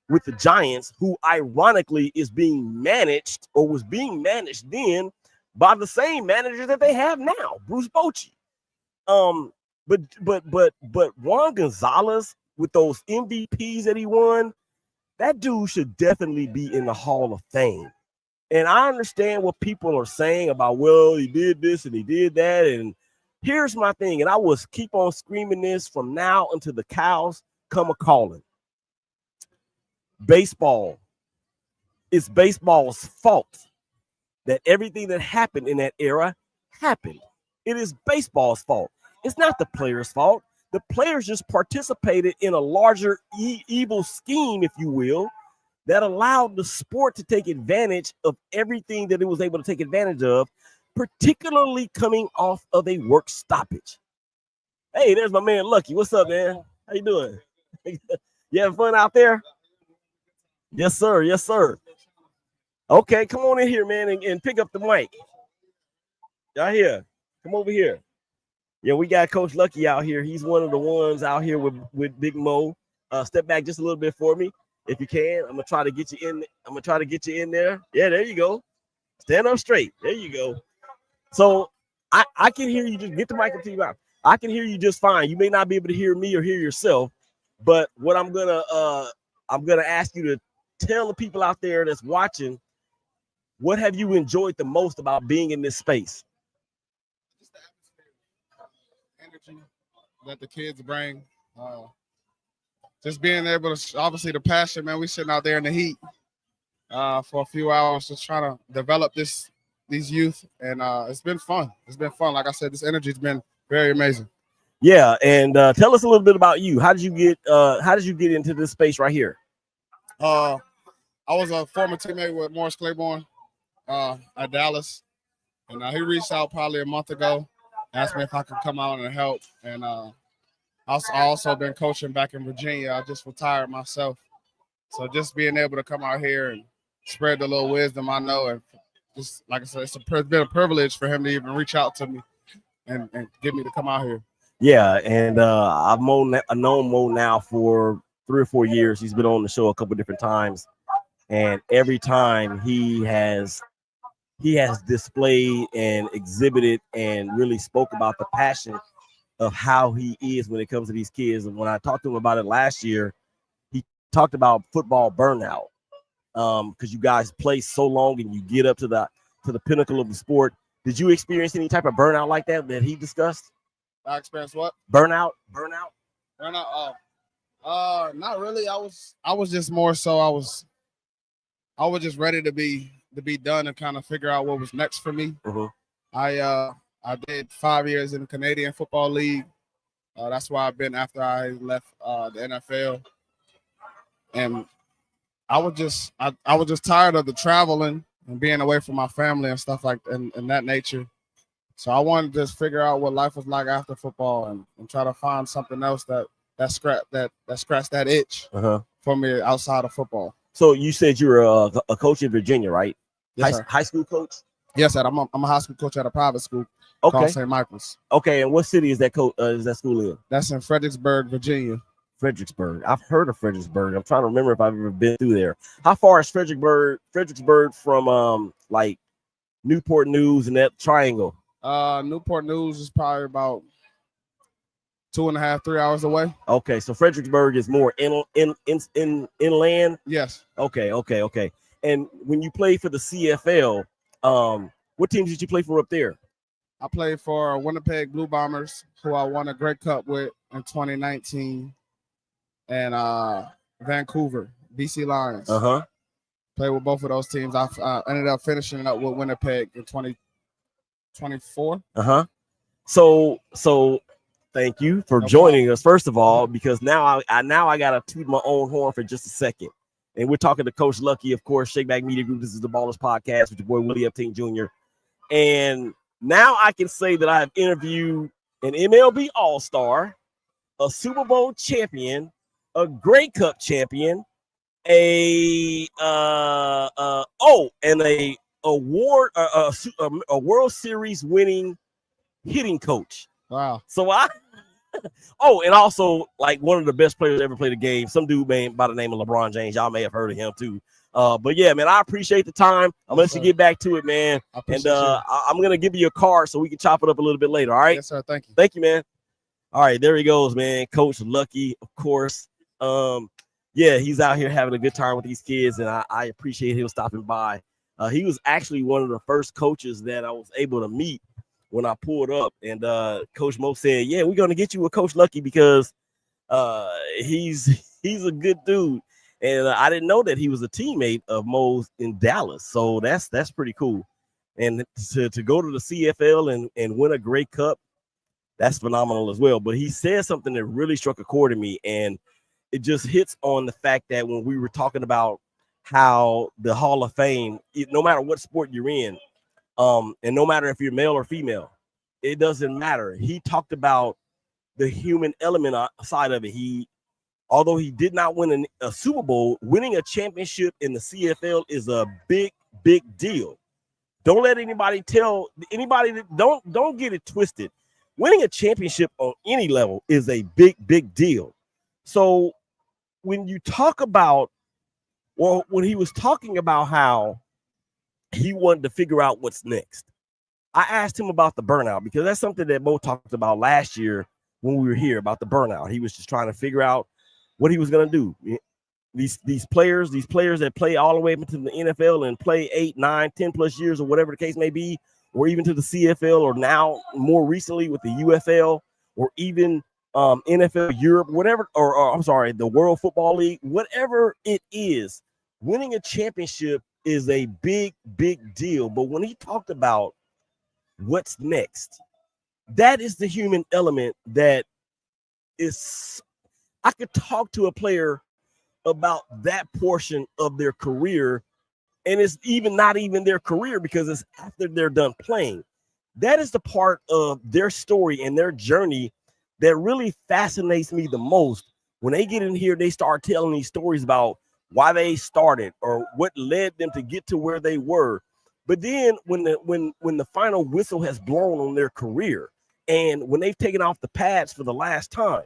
with the Giants, who ironically is being managed, or was being managed then, by the same manager that they have now, Bruce Bochy. But Juan Gonzalez, with those MVPs that he won, that dude should definitely be in the Hall of Fame. And I understand what people are saying about, well, he did this and he did that. And here's my thing, and I will keep on screaming this from now until the cows come a-calling. Baseball. It's baseball's fault that everything that happened in that era happened. It is baseball's fault. It's not the players' fault. The players just participated in a larger evil scheme, if you will, that allowed the sport to take advantage of everything that it was able to take advantage of, particularly coming off of a work stoppage. Hey, there's my man Lucky. What's up, man? How you doing? You having fun out there? Yes, sir. Yes, sir. Okay, come on in here, man, and pick up the mic. Y'all here. Come over here. Yeah, we got Coach Lucky out here. He's one of the ones out here with Big Mo. Step back just a little bit for me, if you can. I'm gonna try to get you in. I'm gonna try to get you in there. Yeah, there you go. Stand up straight. There you go. So I can hear you. Just get the mic up to your mouth. I can hear you just fine. You may not be able to hear me or hear yourself, but what I'm gonna ask you to tell the people out there that's watching, what have you enjoyed the most about being in this space? Just the atmosphere, energy that the kids bring. Just being able to, obviously the passion, man. We sitting out there in the heat for a few hours, just trying to develop these youth, and it's been fun. It's been fun. Like I said, this energy has been very amazing. Yeah, and tell us a little bit about you. How did you get into this space right here? I was a former teammate with Claiborne at Dallas, and he reached out probably a month ago, asked me if I could come out and help. And I also been coaching back in Virginia. I just retired myself. So just being able to come out here and spread the little wisdom I know, and just like I said, it's been a privilege for him to even reach out to me and get me to come out here. Yeah, and I've known Mo now for 3 or 4 years. He's been on the show a couple different times, and every time he has displayed and exhibited and really spoke about the passion of how he is when it comes to these kids. And when I talked to him about it last year, he talked about football burnout, because you guys play so long and you get up to the pinnacle of the sport. Did you experience any type of burnout like that he discussed? I experienced what? Burnout. Not really. I was just more so I was just ready to be done and kind of figure out what was next for me. I did 5 years in the Canadian Football League. That's why I've been after I left the NFL. And I was just tired of the traveling and being away from my family and stuff like and that nature. So I wanted to just figure out what life was like after football and try to find something else that scratched that itch for me outside of football. So you said you were a coach in Virginia, right? Yes, high school coach? Yes, sir. I'm a high school coach at a private school Okay. called St. Michael's. Okay, and what city is that school in? That's in Fredericksburg, Virginia. Fredericksburg. I've heard of Fredericksburg. I'm trying to remember if I've ever been through there. How far is Fredericksburg from like Newport News and that triangle? Newport News is probably about 2.5, 3 hours away. Okay, so Fredericksburg is more inland. Yes. Okay. And when you play for the CFL, what teams did you play for up there? I played for Winnipeg Blue Bombers, who I won a Grey Cup with in 2019, and Vancouver BC Lions. Played with both of those teams. I ended up finishing up with Winnipeg in 2024. So thank you for joining us, first of all, because now I gotta toot my own horn for just a second. And we're talking to Coach Lucky, of course, Shakeback Media Group. This is the Ballers Podcast with your boy Willie Epting Jr. And now I can say that I have interviewed an MLB All-Star, a Super Bowl champion, a Grey Cup champion, and a World Series winning hitting coach. Wow. So and also like one of the best players to ever play the game, some dude by the name of LeBron James. Y'all may have heard of him too. But yeah, man, I appreciate the time. I'm gonna let you get back to it, man. And I'm gonna give you a card so we can chop it up a little bit later. All right. Yes, sir. Thank you. Thank you, man. All right, there he goes, man. Coach Lucky, of course. Yeah, he's out here having a good time with these kids, and I appreciate him stopping by. He was actually one of the first coaches that I was able to meet when I pulled up, and Coach Mo said, "Yeah, we're gonna get you a Coach Lucky because he's a good dude." And I didn't know that he was a teammate of Mo's in Dallas, so that's pretty cool. And to go to the CFL and win a Grey Cup, that's phenomenal as well. But he said something that really struck a chord in me, and it just hits on the fact that when we were talking about how the Hall of Fame, no matter what sport you're in, and no matter if you're male or female, it doesn't matter. He talked about the human element side of it. Although he did not win a Super Bowl, winning a championship in the CFL is a big, big deal. Don't let anybody that don't get it twisted. Winning a championship on any level is a big, big deal. So when you talk about, when he was talking about how he wanted to figure out what's next, I asked him about the burnout, because that's something that Mo talked about last year when we were here about the burnout. He was just trying to figure out what he was going to do. These players that play all the way up into the NFL and play 8, 9, 10 plus years or whatever the case may be, or even to the CFL, or now more recently with the UFL, or even NFL Europe, whatever, or I'm sorry, the World Football League, whatever it is, winning a championship is a big, big deal. But when he talked about what's next, that is the human element that is, I could talk to a player about that portion of their career, and it's even not even their career, because it's after they're done playing. That is the part of their story and their journey that really fascinates me the most. When they get in here, they start telling these stories about why they started or what led them to get to where they were. But then when the final whistle has blown on their career and when they've taken off the pads for the last time,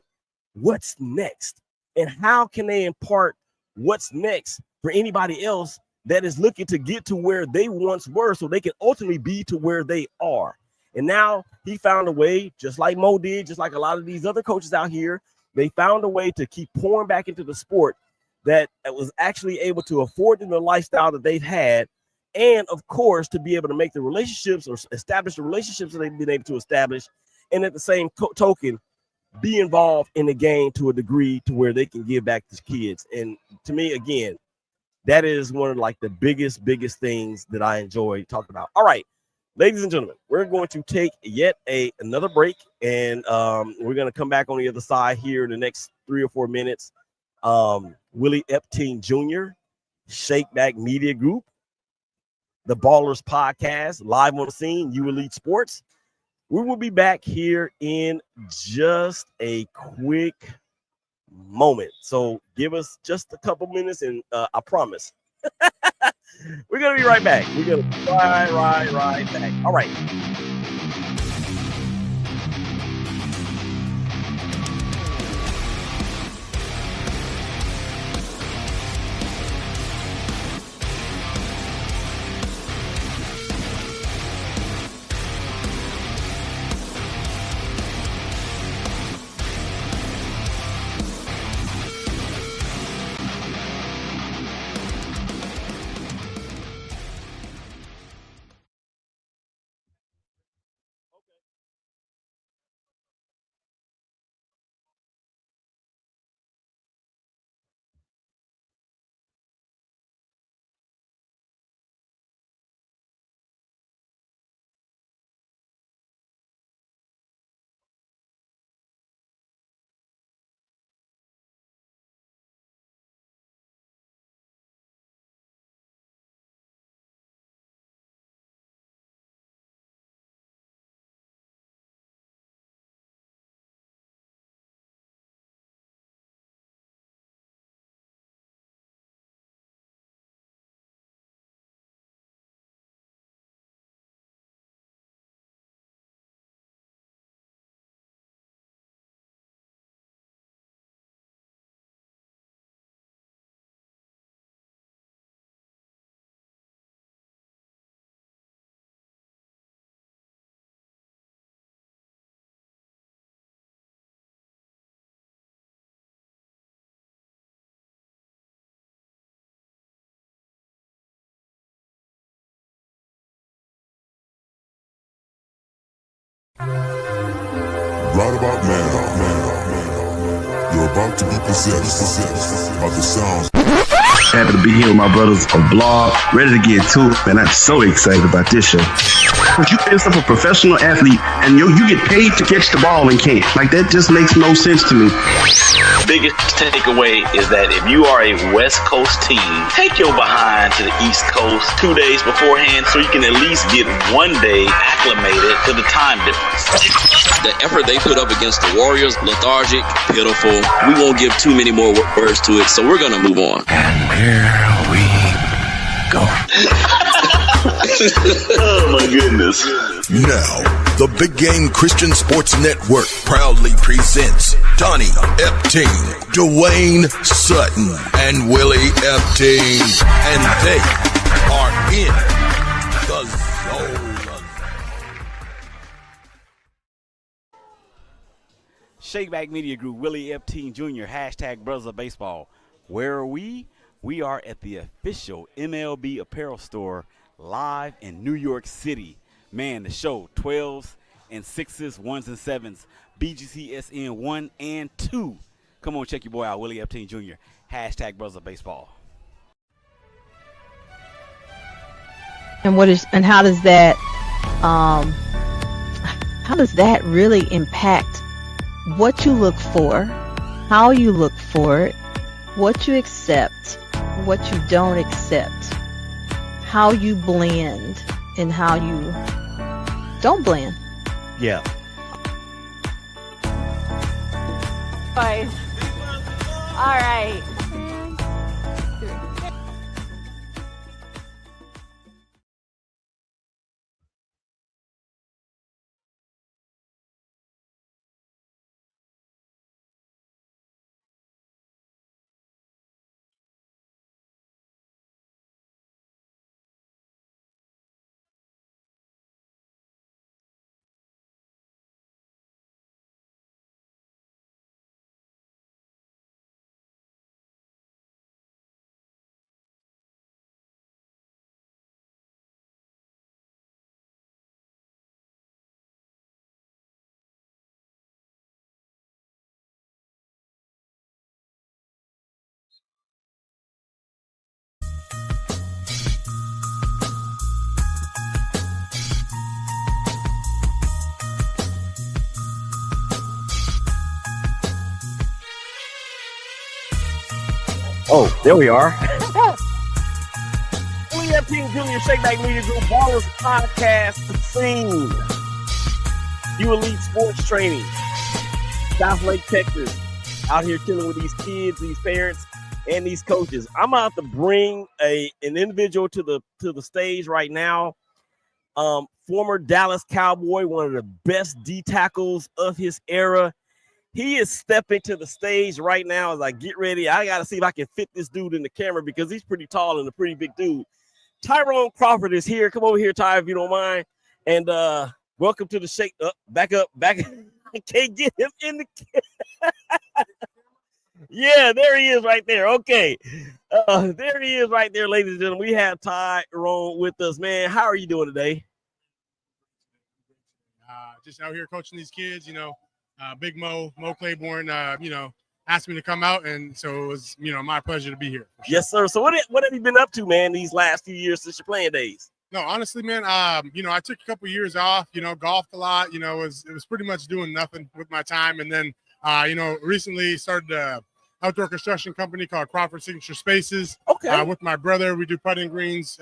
what's next? And how can they impart what's next for anybody else that is looking to get to where they once were so they can ultimately be to where they are? And now he found a way, just like Mo did, just like a lot of these other coaches out here, they found a way to keep pouring back into the sport that was actually able to afford them the lifestyle that they've had. And of course, to be able to make the relationships or establish the relationships that they've been able to establish. And at the same token, be involved in the game to a degree to where they can give back to kids. And to me, again, that is one of like the biggest things that I enjoy talking about. All right, ladies and gentlemen, we're going to take yet another break, and we're going to come back on the other side here in the next 3 or 4 minutes. Willie Epting Jr., Shakeback Media Group, the Ballers Podcast, live on the scene, U Elite Sports. We will be back here in just a quick moment. So give us just a couple minutes, and I promise we're going to be right back. We're going to be right back. All right. Right about now, you're about to be possessed by the sounds. Happy to be here with my brothers on Blog, ready to get to it, man. I'm so excited about this show. If you pay yourself a professional athlete and you get paid to catch the ball and can't, like that just makes no sense to me. Biggest takeaway is that if you are a West Coast team, take your behind to the East Coast 2 days beforehand so you can at least get 1 day acclimated to the time difference. The effort they put up against the Warriors, lethargic, pitiful. We won't give too many more words to it, so we're going to move on. Here we go. Oh my goodness. Now, the Big Game Christian Sports Network proudly presents Donnie Epting, Dwayne Sutton, and Willie Epting. And they are in the zone. Shakeback Media Group, Willie Epting Jr., #Brothers of Baseball. Where are we? We are at the official MLB apparel store live in New York City. Man, the show, 12s and 6s, 1s and 7s, BGCSN 1 and 2. Come on, check your boy out, Willie Epting Jr., #Brothers of Baseball. And how does that really impact what you look for, how you look for it, what you accept, what you don't accept, how you blend, and how you Don't blend. Yeah. Boys. All right. Oh, there we are. Willie Epting, Jr. Shakeback Media Group, Ballers Podcast, The Scene. You Elite Sports Training. South Lake, Texas. Out here chilling with these kids, these parents, and these coaches. I'm about to bring an individual to the stage right now. Former Dallas Cowboy, one of the best D tackles of his era. He is stepping to the stage right now as I get ready. I got to see if I can fit this dude in the camera because he's pretty tall and a pretty big dude. Tyrone Crawford is here. Come over here, Ty, if you don't mind. And welcome to the shake. Back up. I can't get him in the Yeah, there he is right there. Okay. There he is right there, ladies and gentlemen. We have Tyrone with us, man. How are you doing today? Just out here coaching these kids, Big Mo Claiborne, asked me to come out, and so it was, my pleasure to be here. Sure. Yes, sir. So what have you been up to, man, these last few years since your playing days? No, honestly, man, I took a couple years off, golfed a lot, it was pretty much doing nothing with my time. And then, recently started a outdoor construction company called Crawford Signature Spaces. Okay. With my brother, we do putting greens,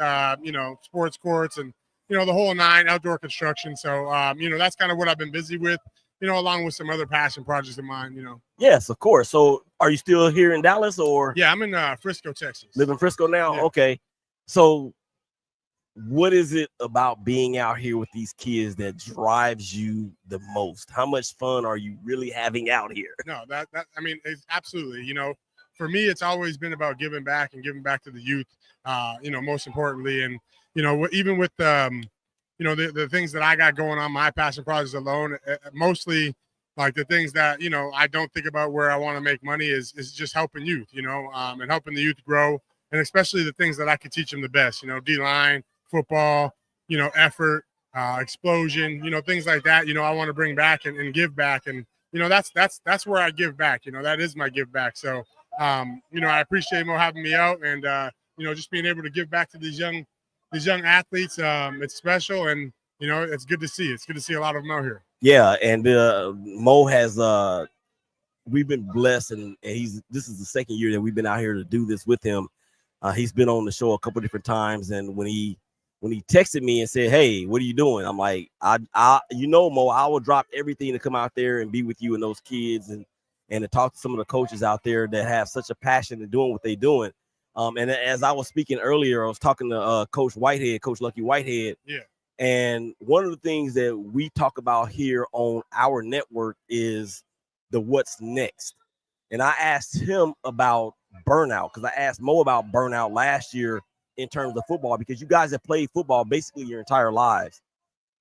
sports courts, and, the whole nine, outdoor construction. So, that's kind of what I've been busy with. Along with some other passion projects of mine, Yes, of course. So are you still here in Dallas or? Yeah, I'm in Frisco, Texas. Live in Frisco now? Yeah. Okay. So what is it about being out here with these kids that drives you the most? How much fun are you really having out here? No, it's absolutely, for me, it's always been about giving back and giving back to the youth, most importantly. And, even with, the things that I got going on, my passion projects alone, mostly like the things that, I don't think about where I want to make money is just helping youth, and helping the youth grow. And especially the things that I could teach them the best, D-line, football, effort, explosion, things like that, I want to bring back and give back. And, that's where I give back, that is my give back. So, I appreciate Mo having me out and, just being able to give back to these young athletes. It's special, and it's good to see. It's good to see a lot of them out here. Yeah, and Mo has we've been blessed, and this is the second year that we've been out here to do this with him. He's been on the show a couple different times, and when he texted me and said, "Hey, what are you doing?" I'm like, I Mo, I will drop everything to come out there and be with you and those kids and to talk to some of the coaches out there that have such a passion in doing what they're doing. And as I was speaking earlier, I was talking to Coach Lucky Whitehead. Yeah. And one of the things that we talk about here on our network is the what's next. And I asked him about burnout because I asked Mo about burnout last year in terms of football, because you guys have played football basically your entire lives.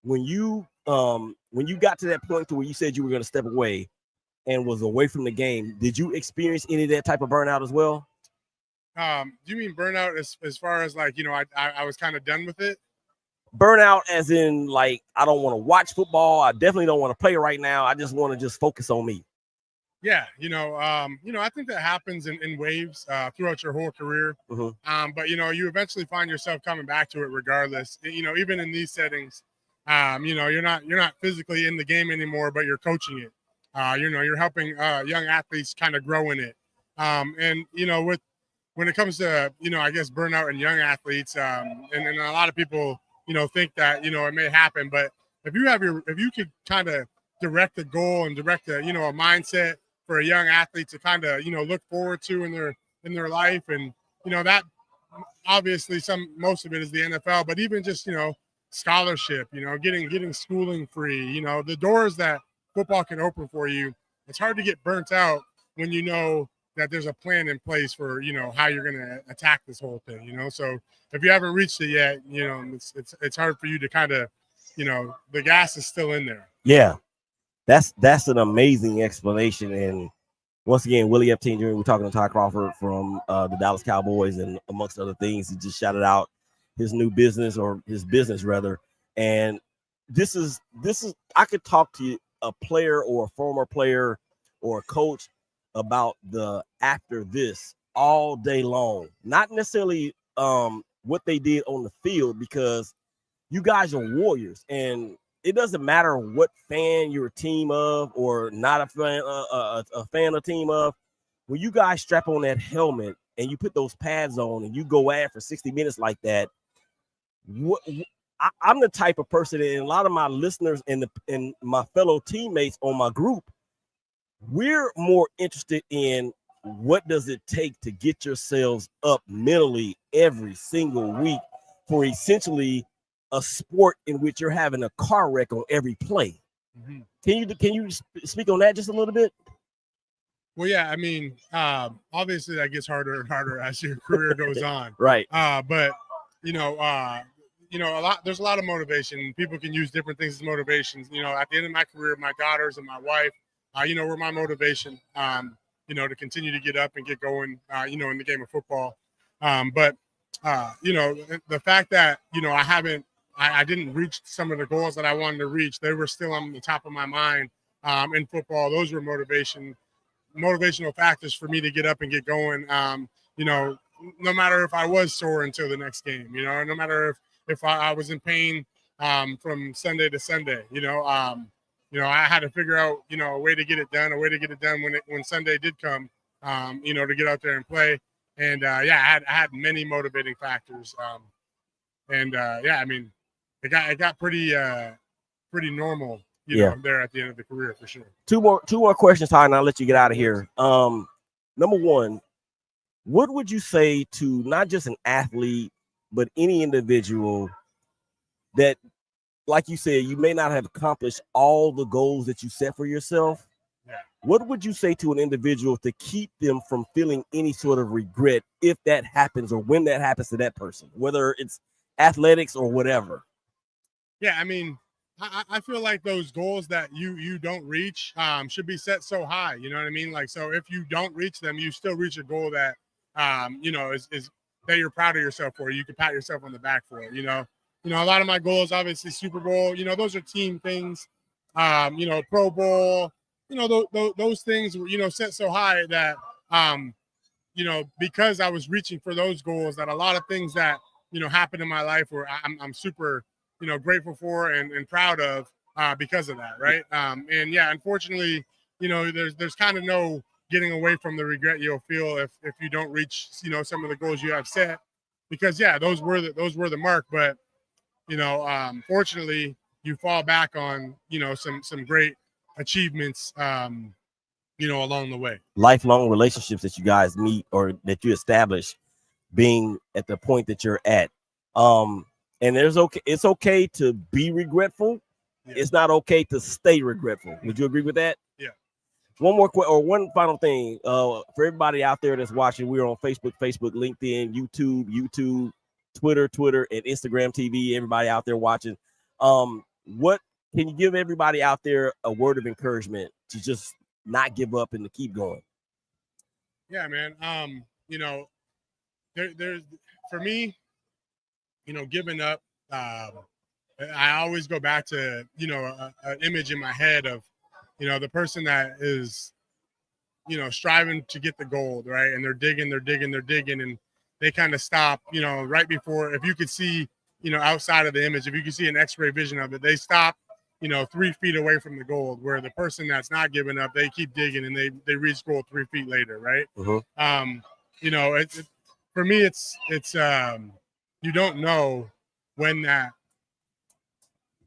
When you got to that point to where you said you were going to step away and was away from the game, did you experience any of that type of burnout as well? Do you mean burnout as far as like, I was kind of done with it? Burnout as in like, I don't want to watch football. I definitely don't want to play right now. I just want to just focus on me. Yeah. I think that happens in waves throughout your whole career. Mm-hmm. But, you eventually find yourself coming back to it regardless, even in these settings, you're not physically in the game anymore, but you're coaching it. You're helping young athletes kind of grow in it. And, when it comes to, I guess burnout in young athletes, and a lot of people, think that, it may happen, but, if you could kind of direct a goal and direct a mindset for a young athlete to kind of look forward to in their life, and that obviously most of it is the NFL, but even just scholarship, getting schooling free, the doors that football can open for you. It's hard to get burnt out when you know that there's a plan in place for how you're going to attack this whole thing. So if you haven't reached it yet, it's hard for you to kind of the gas is still in there. Yeah, that's an amazing explanation. And once again, Willie Epting Jr., we're talking to Ty Crawford from the Dallas Cowboys, and amongst other things, he just shouted out his new business, or his business rather. And this is I could talk to a player or a former player or a coach about the after this all day long. Not necessarily what they did on the field, because you guys are warriors, and it doesn't matter what fan you're a team of or not a fan, a fan of team of. When you guys strap on that helmet and you put those pads on and you go at for 60 minutes like that, I'm the type of person, and a lot of my listeners and my fellow teammates on my group, we're more interested in what does it take to get yourselves up mentally every single week for essentially a sport in which you're having a car wreck on every play. Mm-hmm. Can you speak on that just a little bit? Well, yeah, I mean, obviously that gets harder and harder as your career goes on. Right. But there's a lot of motivation. People can use different things as motivations. At the end of my career, my daughters and my wife, were my motivation, to continue to get up and get going, in the game of football. But the fact that, I didn't reach some of the goals that I wanted to reach, they were still on the top of my mind in football. Those were motivational factors for me to get up and get going. No matter if I was sore until the next game, no matter if I was in pain from Sunday to Sunday, I had to figure out, a way to get it done when Sunday did come, to get out there and play. And I had many motivating factors. I mean, it got pretty normal, there at the end of the career for sure. Two more questions, Ty, and I'll let you get out of here. Number one, what would you say to not just an athlete, but any individual that, like you said, you may not have accomplished all the goals that you set for yourself? Yeah. What would you say to an individual to keep them from feeling any sort of regret if that happens, or when that happens to that person, whether it's athletics or whatever? Yeah, I mean, I feel like those goals that you don't reach should be set so high. You know what I mean? Like, so if you don't reach them, you still reach a goal that is that you're proud of yourself for. You can pat yourself on the back for. A lot of my goals, obviously, Super Bowl. Those are team things. Pro Bowl. Those things were set so high that because I was reaching for those goals, that a lot of things that happened in my life where I'm super grateful for and proud of because of that, right? Unfortunately, there's kind of no getting away from the regret you'll feel if you don't reach some of the goals you have set, because those were the mark. But fortunately, you fall back on some great achievements along the way. Lifelong relationships that you guys meet or that you establish, being at the point that you're at. And it's okay to be regretful. Yeah. It's not okay to stay regretful. Would you agree with that? Yeah. One final thing, for everybody out there that's watching, we're on Facebook, LinkedIn, YouTube, Twitter, and Instagram TV. Everybody out there watching, what can you give everybody out there a word of encouragement to just not give up and to keep going? Yeah, man. There's for me, giving up. I always go back to an image in my head of the person that is striving to get the gold, right? And they're digging, and they kind of stop, right before. If you could see, outside of the image, if you could see an X-ray vision of it, they stop, 3 feet away from the gold. Where the person that's not giving up, they keep digging and they reach gold 3 feet later, right? Mm-hmm. For me, it's you don't know when that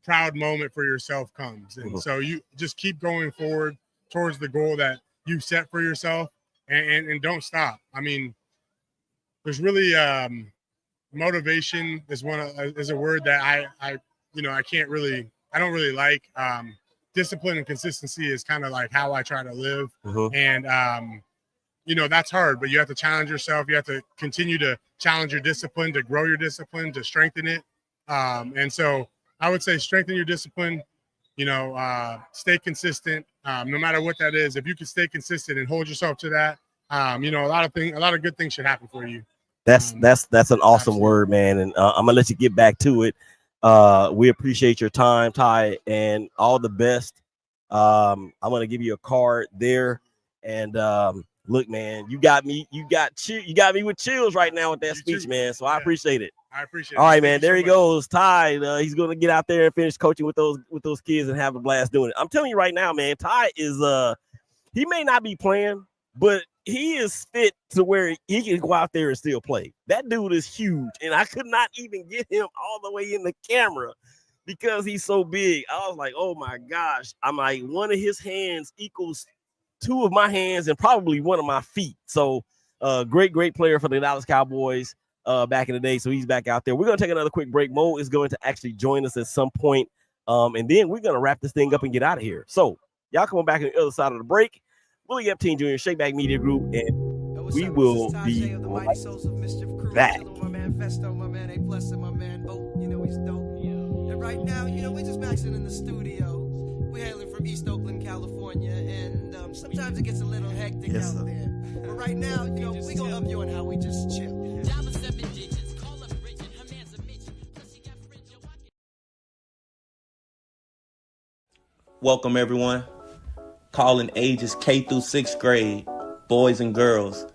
proud moment for yourself comes. And so you just keep going forward towards the goal that you set for yourself, and don't stop. I mean, there's really motivation is a word that I don't really like. Discipline and consistency is kind of like how I try to live. And that's hard, but you have to challenge yourself. You have to continue to challenge your discipline, to grow your discipline, to strengthen it. And so I would say strengthen your discipline, stay consistent, no matter what that is. If you can stay consistent and hold yourself to that, a lot of good things should happen for you. That's an awesome word, man. And I'm gonna let you get back to it. We appreciate your time, Ty, and all the best. I'm gonna give you a card there. And look, man, you got me with chills right now with that speech, man. So I appreciate it. I appreciate it. All right, man. There he goes, Ty. He's gonna get out there and finish coaching with those kids and have a blast doing it. I'm telling you right now, man. Ty is he may not be playing, but he is fit to where he can go out there and still play. That dude is huge, and I could not even get him all the way in the camera because he's so big. I was like, oh my gosh. I'm like, one of his hands equals two of my hands and probably one of my feet. So great player for the Dallas Cowboys back in the day. So he's back out there. We're going to take another quick break. Mo is going to actually join us at some point. And then we're going to wrap this thing up and get out of here. So y'all come back on the other side of the break. Willie Epting Jr., Shakeback Media Group, and we will be right back. And right now, we're just maxing in the studio. We're hailing from East Oakland, California, and sometimes it gets a little hectic out there. But right now, we gonna up you on how we just chill. Welcome, everyone. Calling ages K through 6th grade, boys and girls.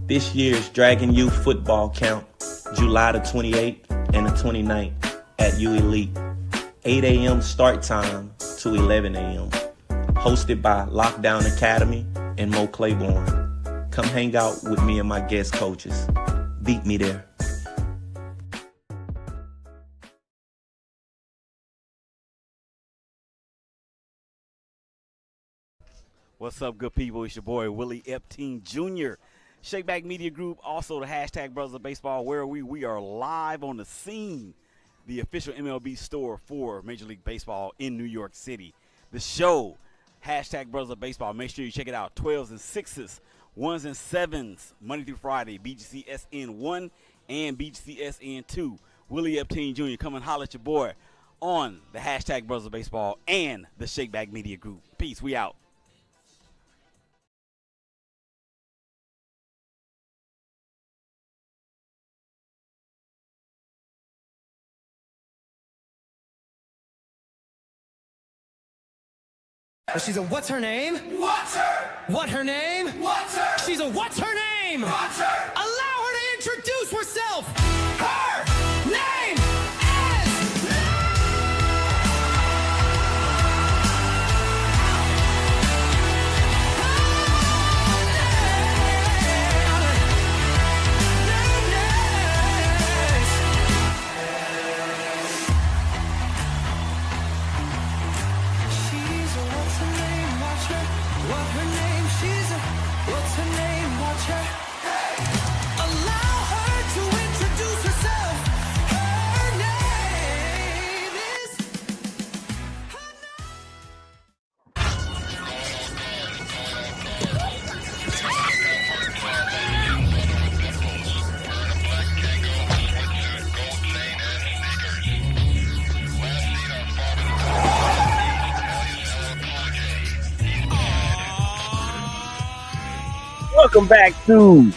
This year's Dragon Youth football camp, July the 28th and the 29th at U Elite. 8 a.m. start time to 11 a.m. Hosted by Lockdown Academy and Mo Claiborne. Come hang out with me and my guest coaches. Beat me there. What's up, good people? It's your boy, Willie Epting Jr., Shakeback Media Group, also the hashtag Brothers of Baseball. Where we are live on the scene, the official MLB store for Major League Baseball in New York City. The show, hashtag Brothers of Baseball. Make sure you check it out. 12s and 6s, 1s and 7s, Monday through Friday, BGCSN 1 and BGCSN 2. Willie Epting Jr., come and holler at your boy on the hashtag Brothers of Baseball and the Shakeback Media Group. Peace, we out. She's a what's her name? What's her? What her name? What's her? She's a what's her name? What's her? Allow her to introduce herself. Her name is what her name, she's a, what's her name, watch her. Allow her to introduce herself. Her name is. Welcome back to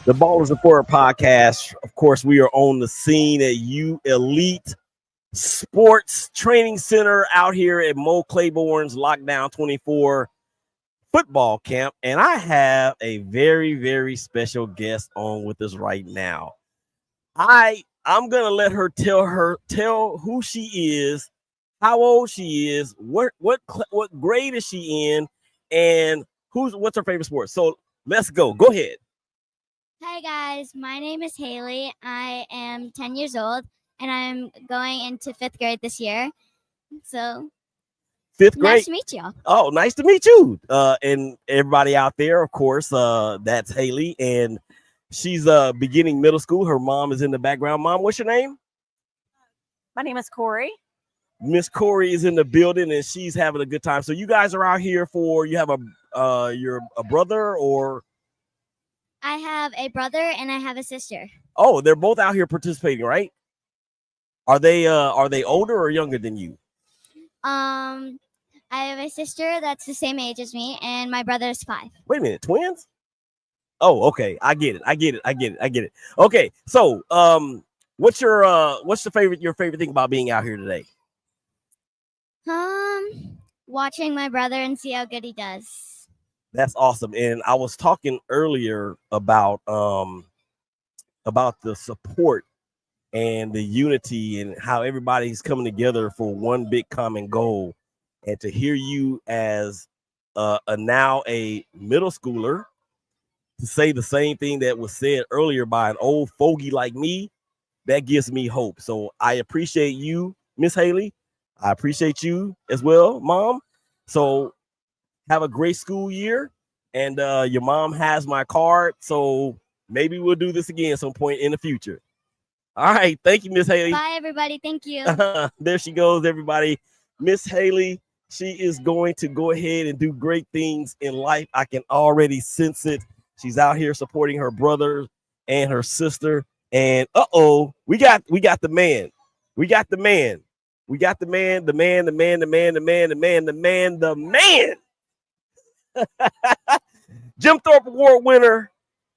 the Ballers Report podcast. Of course, we are on the scene at U Elite Sports Training Center out here at Mo Claiborne's Lockdown24 football camp. And I have a very, very special guest on with us right now. I'm going to let her tell who she is, how old she is, what grade is she in, and what's her favorite sport. So let's go. Go ahead. Hi, guys. My name is Haley. I am 10 years old, and I'm going into 5th grade this year. So Fifth grade. nice to meet y'all. Oh, nice to meet you. And everybody out there, of course, that's Haley, and she's beginning middle school. Her mom is in the background. Mom, what's your name? My name is Corey. Miss Corey is in the building, and she's having a good time. So you guys are out here for, you have you're a brother, or? I have a brother and I have a sister. Oh, they're both out here participating, right? Are they older or younger than you? I have a sister that's the same age as me, and my brother is 5. Wait a minute, twins? Oh, okay. I get it. Okay, so what's your favorite thing about being out here today? Watching my brother and see how good he does. That's awesome. And I was talking earlier about the support and the unity and how everybody's coming together for one big common goal. And to hear you as now a middle schooler to say the same thing that was said earlier by an old fogey like me, that gives me hope. So I appreciate you, Miss Haley. I appreciate you as well, Mom. So have a great school year. And your mom has my card, so maybe we'll do this again at some point in the future. All right. Thank you, Miss Haley. Bye, everybody. Thank you. There she goes, everybody. Miss Haley. She is going to go ahead and do great things in life. I can already sense it. She's out here supporting her brother and her sister. And we got the man. We got the man. We got the man. Jim Thorpe Award winner,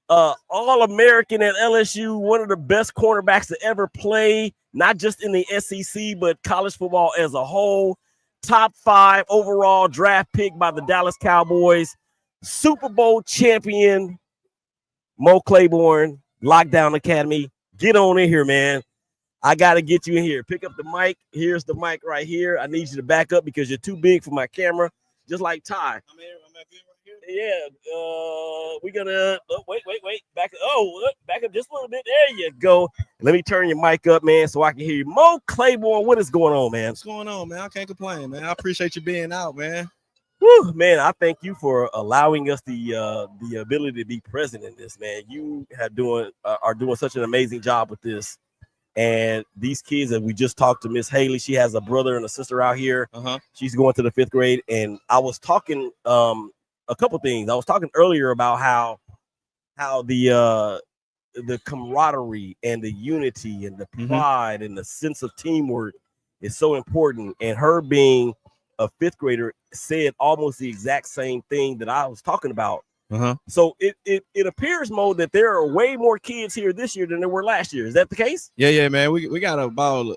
All-American at LSU, one of the best cornerbacks to ever play, not just in the SEC, but college football as a whole. Top 5 overall draft pick by the Dallas Cowboys, Super Bowl champion, Mo Claiborne, Lockdown Academy. Get on in here, man. I got to get you in here. Pick up the mic. Here's the mic right here. I need you to back up because you're too big for my camera, just like Ty. Yeah, we're gonna wait. Back up just a little bit. There you go. Let me turn your mic up, man, so I can hear you. Mo Claiborne, what is going on, man? What's going on, man? I can't complain, man. I appreciate you being out, man. Whew, man, I thank you for allowing us the ability to be present in this, man. You are doing such an amazing job with this. And these kids that we just talked to, Miss Haley, she has a brother and a sister out here. She's going to the 5th grade, and I was talking a couple things. I was talking earlier about how the camaraderie and the unity and the pride and the sense of teamwork is so important. And her being a 5th grader said almost the exact same thing that I was talking about. So it appears, Mo, that there are way more kids here this year than there were last year. Is that the case? Yeah, man. We got about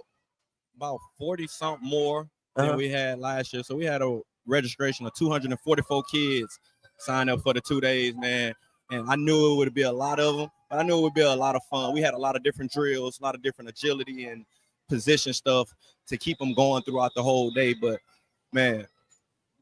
40 something more than we had last year. So we had a registration of 244 kids sign up for the 2 days, man. And I knew it would be a lot of them, but I knew it would be a lot of fun. We had a lot of different drills, a lot of different agility and position stuff to keep them going throughout the whole day. But man,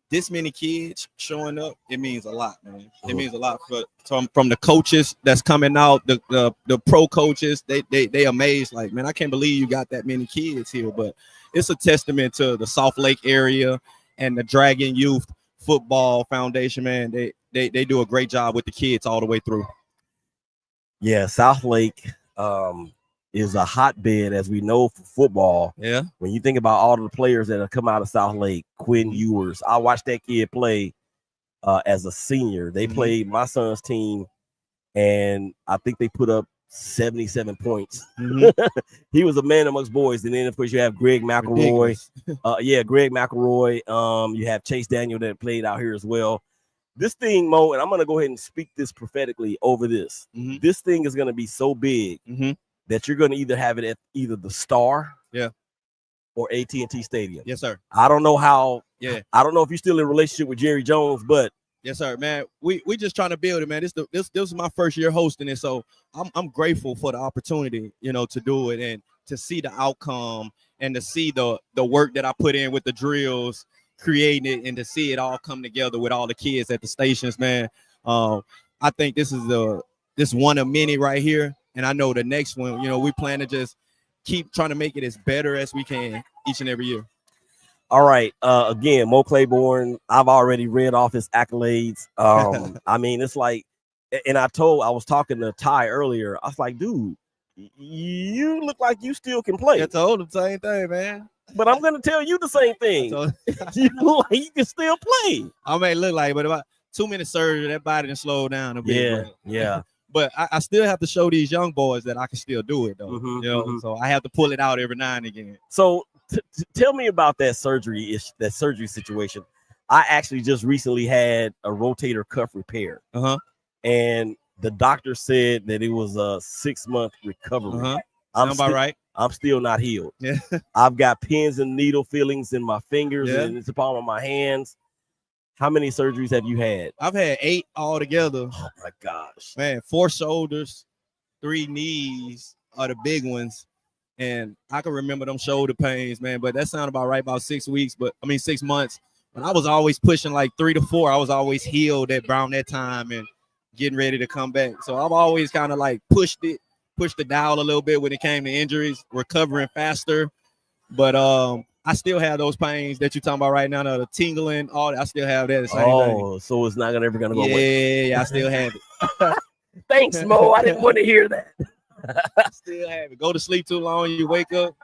this many kids showing up, it means a lot, man. It means a lot from the coaches that's coming out, the pro coaches. They amazed, like, man, I can't believe you got that many kids here. But it's a testament to the South Lake area and the Dragon Youth Football Foundation, man. They do a great job with the kids all the way through. Yeah, South Lake is a hotbed, as we know, for football. Yeah. When you think about all of the players that have come out of South Lake, Quinn Ewers, I watched that kid play as a senior. They played my son's team, and I think they put up 77 points. He was a man amongst boys. And then, of course, you have Greg McElroy. Greg McElroy. You have Chase Daniel that played out here as well. This thing, Mo, and I'm going to go ahead and speak this prophetically over this. This thing is going to be so big that you're going to either have it at either the Star or AT&T Stadium. Yes, sir. I don't know how. Yeah. I don't know if you're still in a relationship with Jerry Jones, but yes, sir, man. We just trying to build it, man. This is my first year hosting it, so I'm grateful for the opportunity, to do it and to see the outcome and to see the work that I put in with the drills, creating it, and to see it all come together with all the kids at the stations, man. I think this is one of many right here, and I know the next one. We plan to just keep trying to make it as better as we can each and every year. All right. Again, Mo Claiborne. I've already read off his accolades. I mean, it's like, and I was talking to Ty earlier. I was like, dude, you look like you still can play. I told him the same thing, man. But I'm gonna tell you the same thing. You look like you can still play. I may look like, but about 2 minutes surgery, that body done slowed down a bit. Yeah. But I still have to show these young boys that I can still do it, though. Mhm, You know, mhm. so I have to pull it out every now and again. So tell me about that surgery situation. I actually just recently had a rotator cuff repair. And the doctor said that it was a 6-month recovery. Sound about right. I'm still not healed. Yeah. I've got pins and needle feelings in my fingers Yeah. and it's the palm of my hands. How many surgeries have you had? I've had 8 altogether. Oh my gosh. Man, 4 shoulders, 3 knees are the big ones. And I can remember them shoulder pains, man. But that sounded about right, about 6 months. But I was always pushing like 3 to 4. I was always healed around that time and getting ready to come back. So I've always kind of like pushed the dial a little bit when it came to injuries, recovering faster. But I still have those pains that you're talking about right now, the tingling, all that. I still have that. The same thing. So it's not ever gonna go away. Yeah, I still have it. Thanks, Mo. I didn't want to hear that. I still have it. Go to sleep too long, you wake up,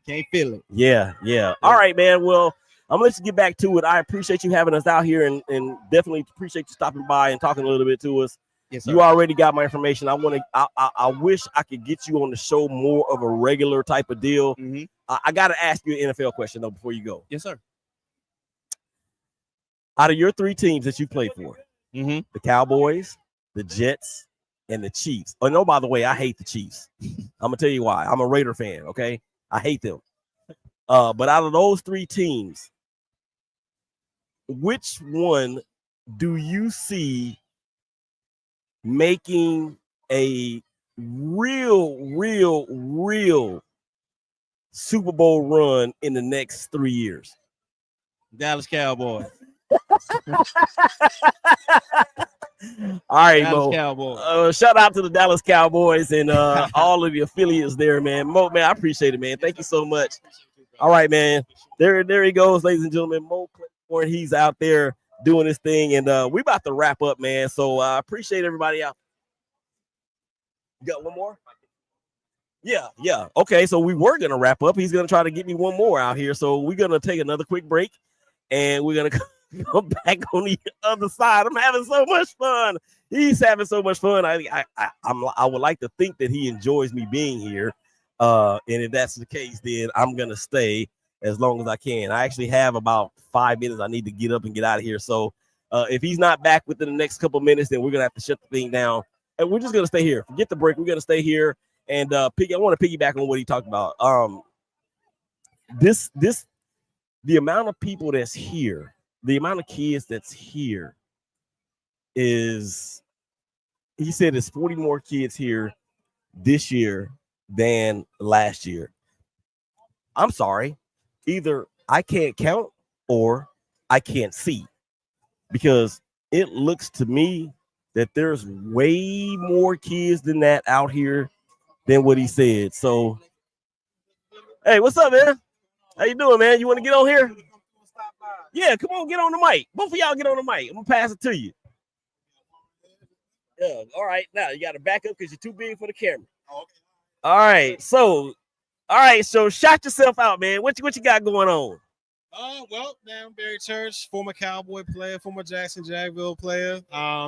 can't feel it. Yeah. All right, man. Well, I'm gonna let you get back to it. I appreciate you having us out here and definitely appreciate you stopping by and talking a little bit to us. Yes, sir. You already got my information. I wish I could get you on the show more of a regular type of deal. I got to ask you an NFL question though before you go. Yes, sir. Out of your 3 teams that you played for, the Cowboys, the Jets, and the Chiefs. Oh no, by the way, I hate the Chiefs. I'm gonna tell you why. I'm a Raider fan. Okay, I hate them. But out of those 3 teams, which one do you see making a real Super Bowl run in the next 3 years? Dallas Cowboys. All right, Dallas Mo. Cowboys. Shout out to the Dallas Cowboys and all of the affiliates there, man. Mo, man, I appreciate it, man. Thank you so much. All right, man. There he goes, ladies and gentlemen. Mo Claiborne, he's out there doing his thing, and we about to wrap up, man. So I appreciate everybody out. You got one more? Yeah. Okay, so we were gonna wrap up. He's gonna try to get me one more out here. So we're gonna take another quick break, and we're gonna come back on the other side. I'm having so much fun. He's having so much fun. I would like to think that he enjoys me being here. And if that's the case, then I'm gonna stay as long as I can. I actually have about 5 minutes. I need to get up and get out of here. So if he's not back within the next couple minutes, then we're gonna have to shut the thing down. And we're just gonna stay here. Forget the break. We're gonna stay here. And I want to piggyback on what he talked about. The amount of people that's here, the amount of kids that's here is, he said there's 40 more kids here this year than last year. I'm sorry. Either I can't count or I can't see, because it looks to me that there's way more kids than that out here than what he said. So, hey, what's up, man? How you doing, man? You want to get on here? Yeah, come on, get on the mic. Both of y'all get on the mic. I'm gonna pass it to you. Yeah, all right. Now you got to back up because you're too big for the camera. All right, so shout yourself out, man. What you got going on? Well, man, Barry Church, former Cowboy player, former Jacksonville player.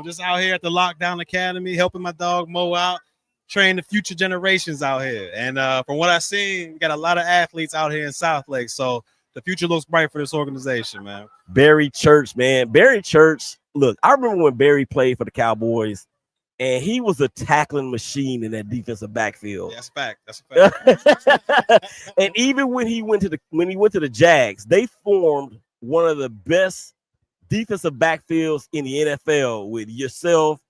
Just out here at the Lockdown Academy, helping my dog Mo out, train the future generations out here. And from what I've seen, we got a lot of athletes out here in South Lake. So the future looks bright for this organization, man. Barry Church, man. Barry Church. Look, I remember when Barry played for the Cowboys, and he was a tackling machine in that defensive backfield. Yeah, that's a fact. And even when he went to the Jags, they formed one of the best defensive backfields in the NFL with yourself,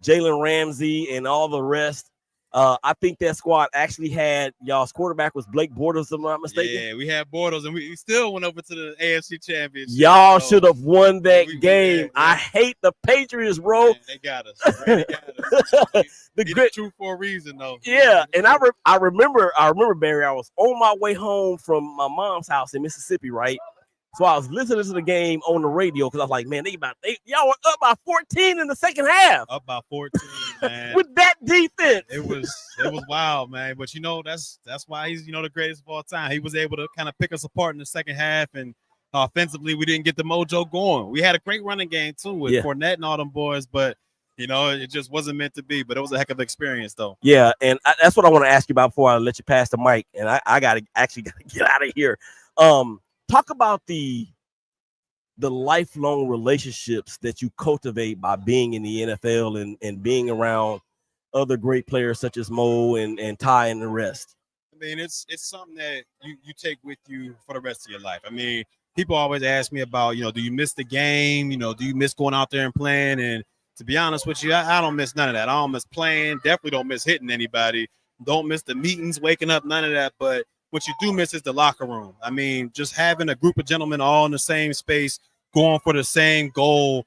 Jalen Ramsey, and all the rest. I think that squad actually had y'all's quarterback was Blake Bortles, if I'm not mistaken. Yeah, we had Bortles, and we still went over to the AFC Championship. Y'all should have won that game. I hate the Patriots, bro. Man, they got us. They got us. The grit true for a reason, though. Yeah, and I remember Barry. I was on my way home from my mom's house in Mississippi, right? So I was listening to the game on the radio because I was like, man, y'all were up by 14 in the second half. Up by 14, man. With that defense. It was wild, man. But that's why he's the greatest of all time. He was able to kind of pick us apart in the second half, and offensively we didn't get the mojo going. We had a great running game too with Fournette and all them boys, but it just wasn't meant to be. But it was a heck of an experience, though. Yeah, and that's what I want to ask you about before I let you pass the mic. And I gotta get out of here. Talk about the lifelong relationships that you cultivate by being in the NFL and being around other great players such as Mo and Ty and the rest. I mean, it's something that you take with you for the rest of your life. I mean, people always ask me about, do you miss the game? Do you miss going out there and playing? And to be honest with you, I don't miss none of that. I don't miss playing. Definitely don't miss hitting anybody. Don't miss the meetings, waking up, none of that. But what you do miss is the locker room. I mean, just having a group of gentlemen all in the same space, going for the same goal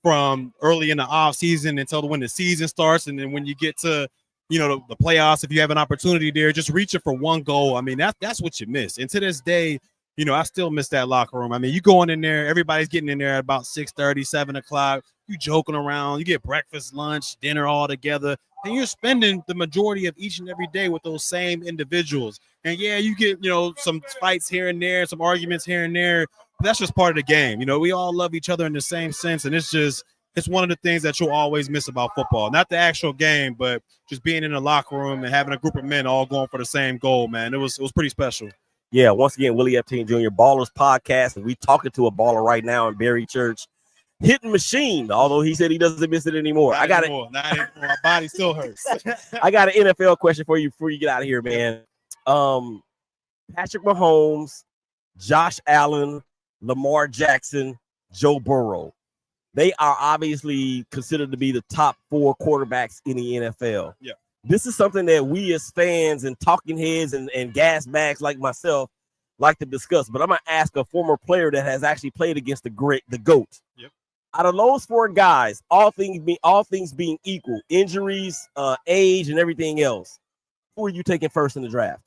from early in the off season until when the season starts. And then when you get to, the playoffs, if you have an opportunity there, just reaching for one goal. I mean, that's what you miss. And to this day, I still miss that locker room. I mean, you going in there, everybody's getting in there at about 6:30, 7 o'clock. You joking around, you get breakfast, lunch, dinner all together. And you're spending the majority of each and every day with those same individuals. And yeah, you get, some fights here and there, some arguments here and there. But that's just part of the game. We all love each other in the same sense. And it's one of the things that you'll always miss about football. Not the actual game, but just being in the locker room and having a group of men all going for the same goal, man. It was pretty special. Yeah, once again, Willie Epting Jr., Ballers Podcast, and we talking to a baller right now in Berry Church. Hitting machine, although he said he doesn't miss it anymore. Not anymore. My body still hurts. I got an NFL question for you before you get out of here, man. Patrick Mahomes, Josh Allen, Lamar Jackson, Joe Burrow. They are obviously considered to be the top 4 quarterbacks in the NFL. Yeah. This is something that we as fans and talking heads and gas bags like myself like to discuss. But I'm going to ask a former player that has actually played against the GOAT. Yep. Out of those 4 guys, all things being equal, injuries, age, and everything else, who are you taking first in the draft?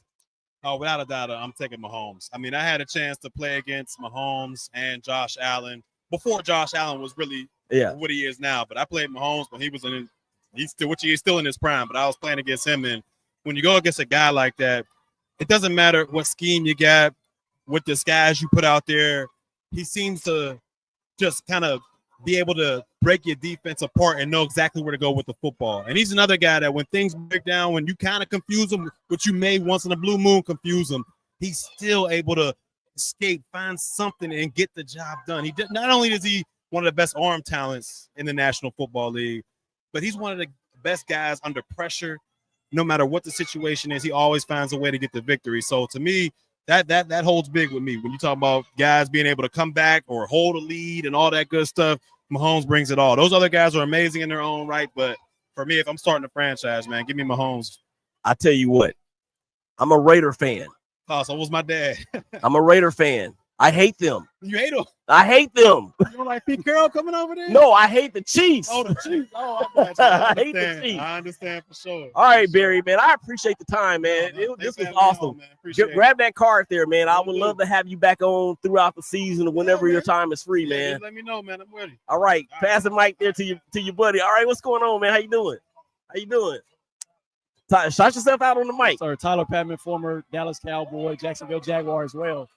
Oh, without a doubt, I'm taking Mahomes. I mean, I had a chance to play against Mahomes and Josh Allen before Josh Allen was really what he is now. But I played Mahomes when he was he's still in his prime. But I was playing against him, and when you go against a guy like that, it doesn't matter what scheme you got, what disguise you put out there. He seems to just kind of be able to break your defense apart and know exactly where to go with the football. And he's another guy that when things break down, when you kind of confuse him, which you may once in a blue moon confuse him, he's still able to escape, find something, and get the job done. Not only is he one of the best arm talents in the National Football League, but he's one of the best guys under pressure. No matter what the situation is, he always finds a way to get the victory. So to me, that holds big with me. When you talk about guys being able to come back or hold a lead and all that good stuff, Mahomes brings it all. Those other guys are amazing in their own right, but for me, if I'm starting a franchise, man, give me Mahomes. I tell you what, I'm a Raider fan. Oh, so was my dad. I'm a Raider fan. I hate them. You hate them? I hate them. You don't like Pete Carroll coming over there? No, I hate the Chiefs. Oh, the Chiefs. Oh, I hate the Chiefs. I understand for sure. All right, Barry, man. I appreciate the time, man. This was awesome. Grab that card there, man. I would love to have you back on throughout the season or whenever your time is free, man. Just let me know, man. I'm ready. All right. Pass the mic there to your buddy. All right, what's going on, man? How you doing? Shout yourself out on the mic. Sir, Tyler Patman, former Dallas Cowboy, Jacksonville Jaguar as well.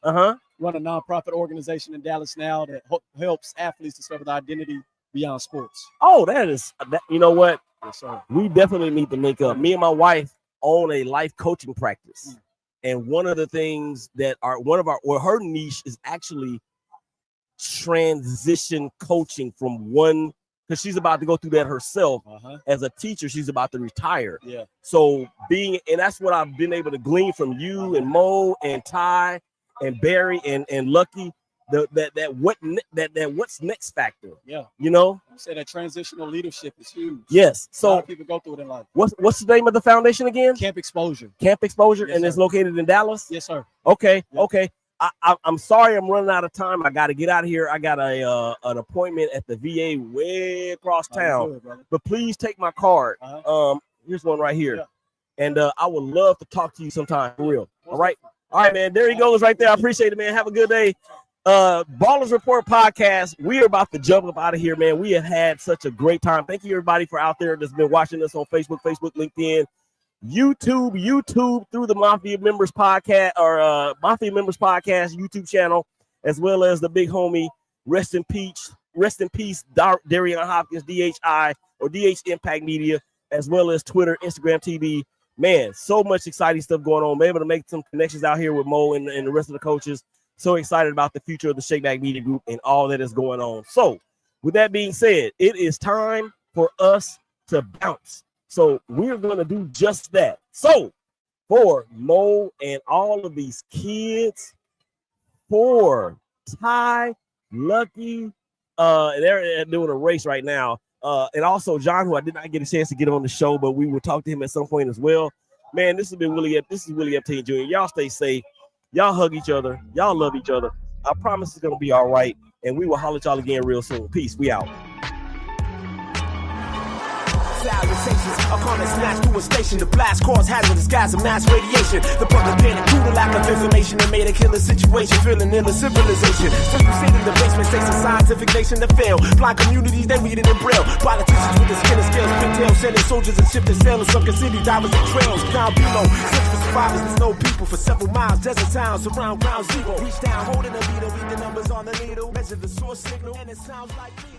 Run a nonprofit organization in Dallas now that helps athletes discover their identity beyond sports. Oh, you know what? Yes, sir. We definitely need to link up. Me and my wife own a life coaching practice. And one of the things that her niche is actually transition coaching from one, because she's about to go through that herself as a teacher. She's about to retire. Yeah. So and that's what I've been able to glean from you and Mo and Ty and Barry and Lucky. What's next factor. Yeah. You know? You say that transitional leadership is huge. Yes. So a lot of people go through it in life. What's the name of the foundation again? Camp Exposure. Camp Exposure, Yes, and sir. it's located in Dallas? Yes, sir. Okay. Yep. Okay. I'm sorry I'm running out of time. I got to get out of here. I got an appointment at the VA way across town. Good, but please take my card. Here's one right here. Yeah. And I would love to talk to you sometime for real. All right. All right, man. There he goes right there. I appreciate it, man. Have a good day. Ballers Report podcast. We are about to jump up out of here, man. We have had such a great time. Thank you, everybody, for out there that's been watching us on Facebook, LinkedIn, YouTube through the Mafia Members Podcast or Mafia Members Podcast YouTube channel, as well as the big homie. Rest in peace, Darian Hopkins, DHI or DH Impact Media, as well as Twitter, Instagram TV. Man, so much exciting stuff going on. I'm able to make some connections out here with Mo and the rest of the coaches. So excited about the future of the Shakeback Media Group and all that is going on. So with that being said, it is time for us to bounce. So we're going to do just that. So for Mo and all of these kids, for Ty, Lucky, they're doing a race right now. And also John, who I did not get a chance to get on the show, but we will talk to him at some point as well. Man, this is Willie Epting Jr. Y'all stay safe. Y'all hug each other. Y'all love each other. I promise it's going to be all right. And we will holler at y'all again real soon. Peace. We out. Salutations, a corner snatched through a station. The blast caused hazardous gas and mass radiation. The public panic due to lack of information and made a killer situation, feeling in a civilization. So you sit in the basement, states a scientific nation that fail. Blind communities, they read it in braille. Politicians with the skin and scales, pigtails, sending soldiers and ship and sailors, sunken city divers and trails. Now below, search for survivors, there's no people for several miles. Desert towns surround ground zero. Reach down, holding a leader, read the numbers on the needle, measure the source signal, and it sounds like me.